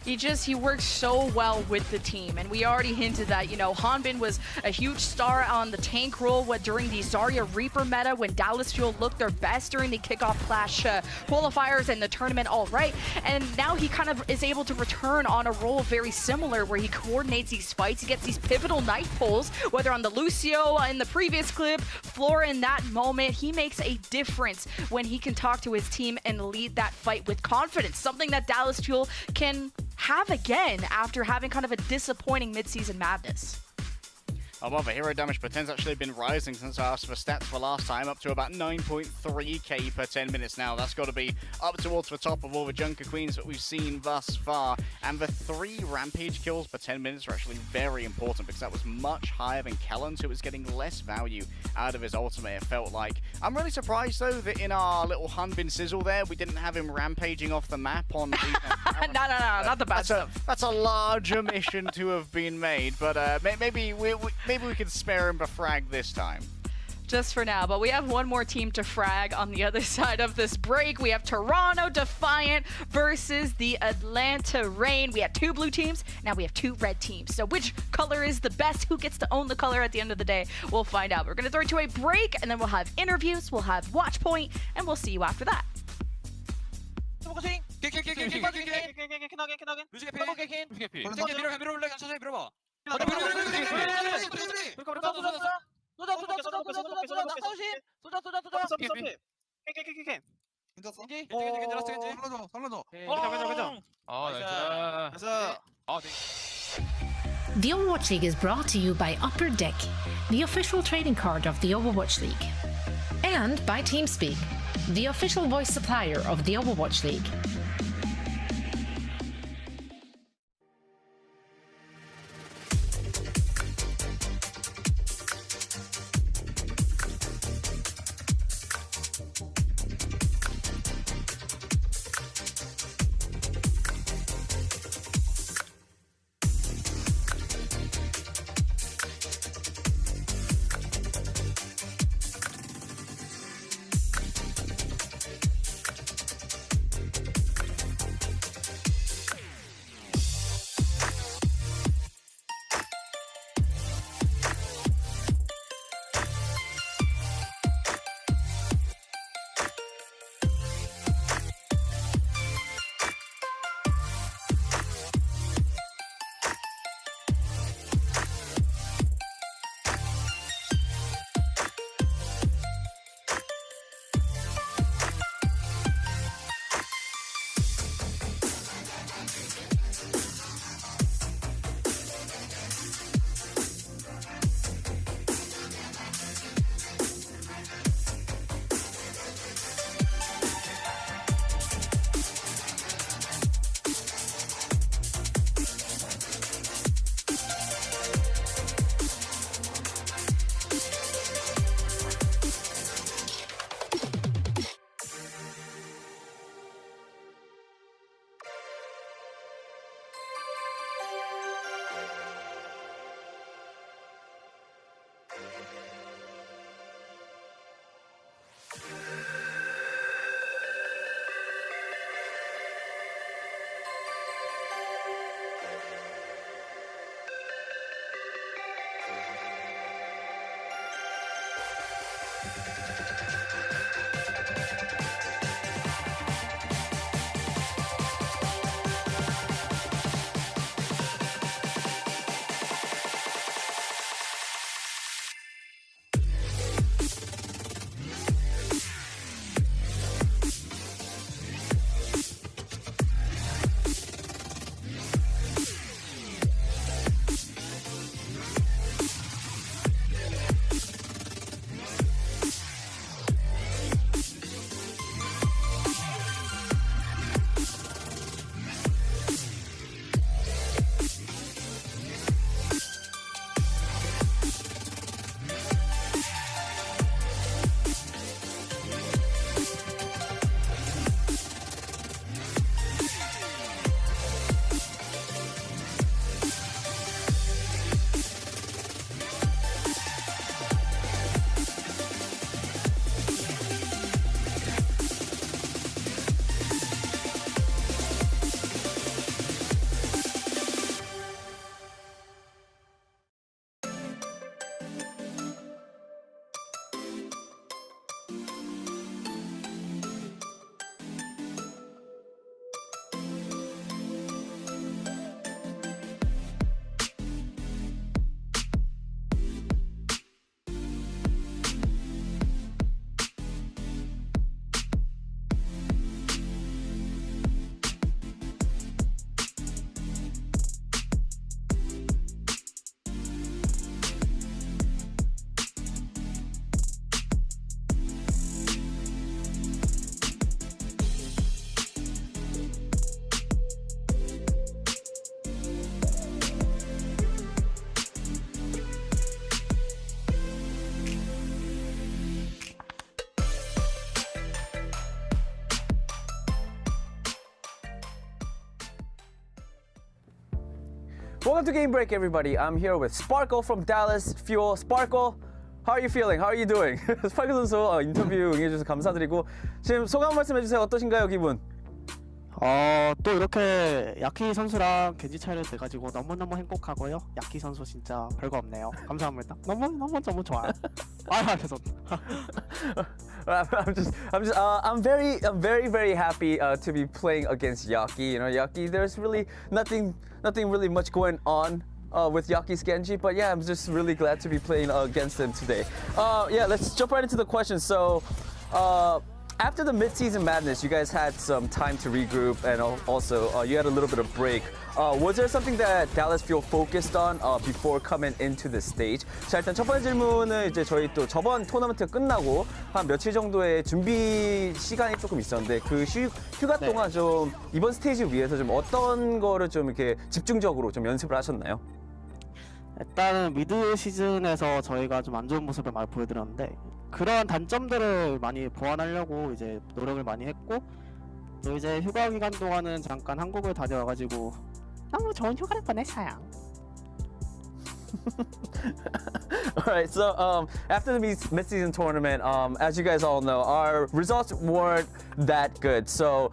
He works so well with the team, and we already hinted that, you know, Hanbin was a huge star on the tank role during the Zarya Reaper meta when Dallas Fuel looked their best during the kickoff Clash qualifiers and the tournament all right, and now he kind of is able to return on a role very similar where he coordinates these fights, he gets these pivotal knife pulls, whether on the Lucio in the previous clip, Flora in that moment. He makes a difference when he can talk to his team and lead that fight with confidence, something that Dallas Fuel can have again after having kind of a disappointing mid-season madness. Well, the hero damage per 10's actually been rising since I asked for stats for last time, up to about 9.3k per 10 minutes now. That's got to be up towards the top of all the Junker Queens that we've seen thus far. And the 3 Rampage kills per 10 minutes are actually very important because that was much higher than Kellen's, who was getting less value out of his ultimate, it felt like. I'm really surprised, though, that in our little Hanbin sizzle there, we didn't have him rampaging off the map on defense. No, not the bad stuff. That's a large omission to have been made, but maybe we can spare him a frag this time. Just for now, but we have one more team to frag on the other side of this break. We have Toronto Defiant versus the Atlanta Reign. We had 2 blue teams, now we have 2 red teams. So which color is the best? Who gets to own the color at the end of the day? We'll find out. We're going to throw it to a break, and then we'll have interviews, we'll have watch point, and we'll see you after that. The Overwatch League is brought to you by Upper Deck, the official trading card of the Overwatch League. And by TeamSpeak, the official voice supplier of the Overwatch League. Welcome to Game Break, everybody. I'm here with Sparkle from Dallas Fuel. Sparkle, how are you feeling? How are you doing? 스파이크 선수 인터뷰 응해주셔서 감사드리고 지금 소감 말씀해주세요. 어떠신가요, 기분? 또 이렇게 야키 선수랑 겐지 차이를 돼가지고 너무너무 행복하고요. 야키 선수 진짜 별거 없네요. 감사합니다. 너무 좋아요. 죄송합니다. I'm very happy to be playing against Yaki. You know, Yaki, there's really nothing really much going on with Yaki's Genji, but yeah, I'm just really glad to be playing against him today. Yeah, let's jump right into the question. So, after the mid-season madness, you guys had some time to regroup, and also you had a little bit of break. Was there something that Dallas Fuel focused on before coming into the stage? 자, 일단 첫 번째 질문은 이제 저희 또 저번 토너먼트 끝나고 한 며칠 정도의 준비 시간이 조금 있었는데 그 휴가 동안 좀 이번 스테이지 위해서 좀 어떤 거를 좀 이렇게 집중적으로 좀 연습을 하셨나요? 일단은 미드 시즌에서 저희가 좀 안 좋은 모습을 많이 보여드렸는데 그런 단점들을 많이 보완하려고 이제 노력을 많이 했고 또 이제 휴가 기간 동안은 잠깐 한국을 다녀와가지고 너무 좋은 휴가를 보냈어요. Alright, so after the mid-season tournament, as you guys all know, our results weren't that good. So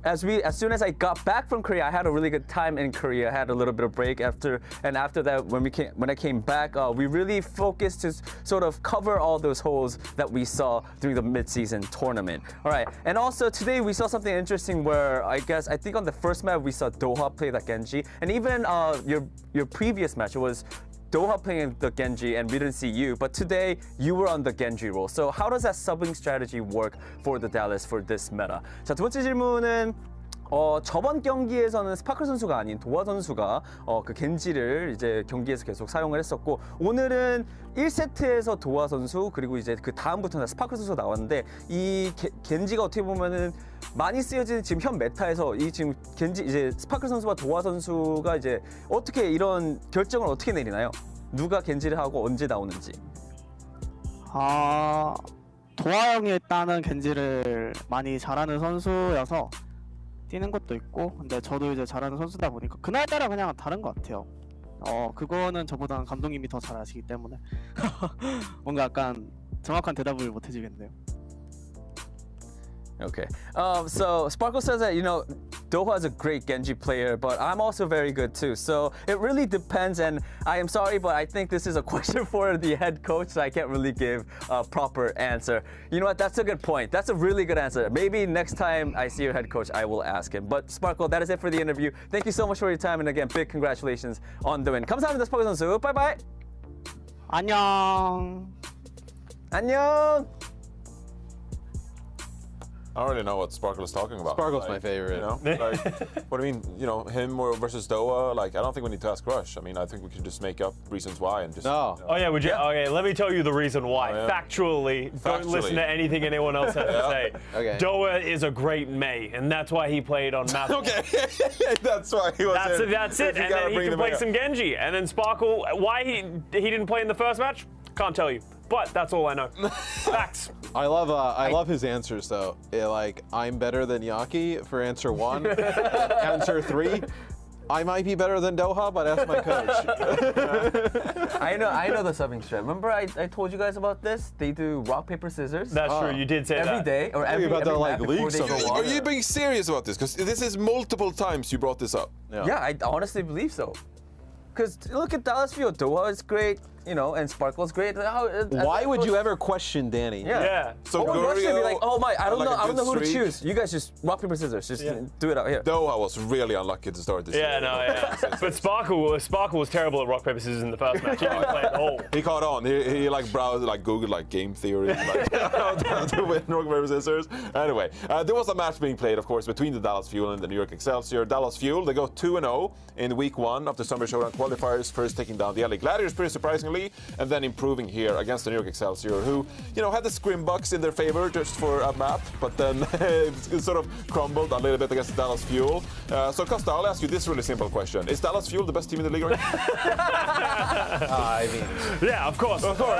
as soon as I got back from Korea, I had a really good time in Korea. I had a little bit of break after that, when I came back, we really focused to sort of cover all those holes that we saw during the mid-season tournament. All right, and also today we saw something interesting where I think on the first map we saw Doha play the Genji, and even your previous match, it was Doha playing the Genji and we didn't see you, but today you were on the Genji role. So how does that subbing strategy work for the Dallas for this meta? 자, 두 번째 질문은 저번 경기에서는 스파클 선수가 아닌 도화 선수가 그 겐지를 이제 경기에서 계속 사용을 했었고 오늘은 1세트에서 도화 선수 그리고 이제 그 다음부터는 스파클 선수가 나왔는데 이 겐지가 어떻게 보면은 많이 쓰여지는 지금 현 메타에서 이 지금 겐지 이제 스파클 선수와 도화 선수가 이제 어떻게 이런 결정을 어떻게 내리나요? 누가 겐지를 하고 언제 나오는지. 도화 형이 일단은 겐지를 많이 잘하는 선수여서 뛰는 것도 있고 근데 저도 이제 잘하는 선수다 보니까 그날따라 그냥 다른 것 같아요. 그거는 저보다는 감독님이 더 잘 아시기 때문에 뭔가 약간 정확한 대답을 못 해주겠네요. Okay. So Sparkle says that, you know, Doha is a great Genji player, but I'm also very good too. So it really depends, and I am sorry, but I think this is a question for the head coach, so I can't really give a proper answer. You know what? That's a good point. That's a really good answer. Maybe next time I see your head coach, I will ask him. But Sparkle, that is it for the interview. Thank you so much for your time, and again, big congratulations on the win. 감사합니다, Sparkle 선수. Bye bye. 안녕. 안녕. I don't really know what Sparkle is talking about. Sparkle's my favorite. You know, what do you mean? You know, him versus Doha? Like, I don't think we need to ask Rush. I mean, I think we can just make up reasons why and just. No. You know. Oh yeah, would you? Okay, let me tell you the reason why. Factually, don't listen to anything anyone else has to say. Okay. Doha is a great Mei, and that's why he played on Map. Okay, that's why he was. That's it. And then he can play some Genji, and then Sparkle. Why he didn't play in the first match? Can't tell you. But that's all I know. Facts. I love his answers though. Like, I'm better than Yaki for answer 1. Answer 3, I might be better than Doha, but ask my coach. I know the subbing strat. Remember I told you guys about this? They do rock, paper, scissors. That's true. You did say every that. day or every about the, map like, before league they go summon. on. Are you being serious about this? Because this is multiple times you brought this up. Yeah, I honestly believe so. Because look at Dallas Fuel. Doha is great, you know, and Sparkle's great. Why would you ever question Danny? Yeah. So Rush would be like, oh my, I don't know who to streak. choose. You guys just rock, paper, scissors. Just do it out here. Doha was really unlucky to start this year. But Sparkle was terrible at rock, paper, scissors in the first match. He didn't play at all. He caught on. He like browsed, like Googled like game theory, like how to win rock, paper, scissors. Anyway, there was a match being played, of course, between the Dallas Fuel and the New York Excelsior. Dallas Fuel, they go 2-0 in week 1 of the Summer Showdown qualifiers, first taking down the LA Gladiators pretty surprisingly, and then improving here against the New York Excelsior, who, you know, had the scrimbucks in their favor just for a map, but then it sort of crumbled a little bit against Dallas Fuel. So Costa, I'll ask you this really simple question. Is Dallas Fuel the best team in the league right now? Yeah, of course. Of course.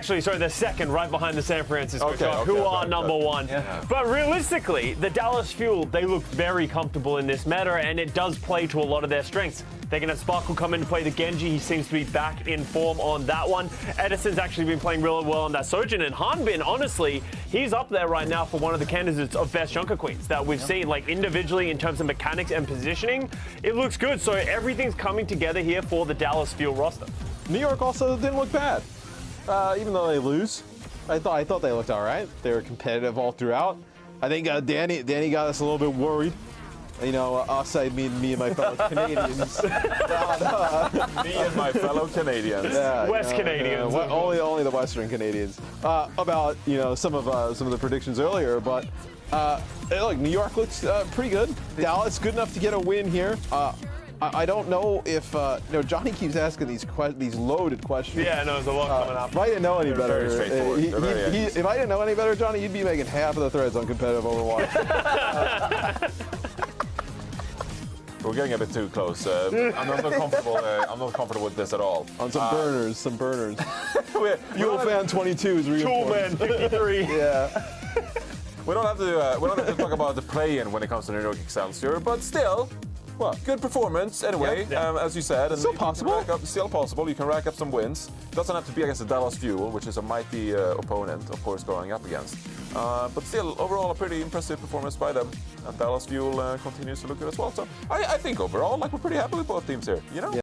Actually, sorry, they're second, right behind the San Francisco Shock, who are number 1. Yeah. But realistically, the Dallas Fuel, they look very comfortable in this meta, and it does play to a lot of their strengths. They're going to have Sparkle come in to play the Genji. He seems to be back in form on that one. Edison's actually been playing really well on that Sojin. And Hanbin, honestly, he's up there right now for one of the candidates of best Junker Queens that we've seen. Like, individually, in terms of mechanics and positioning, it looks good. So everything's coming together here for the Dallas Fuel roster. New York also didn't look bad, even though they lose. I thought they looked all right. They were competitive all throughout. I think Danny got us a little bit worried. You know, us, I mean me and my fellow Canadians. Me and my fellow Canadians. Yeah, West Canadians. Only the Western Canadians. About some of the predictions earlier, but look, New York looks pretty good. Dallas good enough to get a win here. I don't know if Johnny keeps asking these loaded questions. Yeah, no, there's a lot coming up. If I didn't know any better, very straightforward. If I didn't know any better, Johnny, you'd be making half of the threads on competitive Overwatch. We're getting a bit too close. I'm not comfortable. I'm not comfortable with this at all. On some burners. Fuel fan 22 is reinforced. Toolman 53. Yeah. We don't have to talk about the play-in when it comes to New York Excelsior, but still. Well, good performance anyway, as you said. And still possible. Still possible. You can rack up some wins. Doesn't have to be against the Dallas Fuel, which is a mighty opponent, of course, going up against. But still, overall, a pretty impressive performance by them. And Dallas Fuel continues to look good as well. So I think overall, like, we're pretty happy with both teams here. You know. Yeah.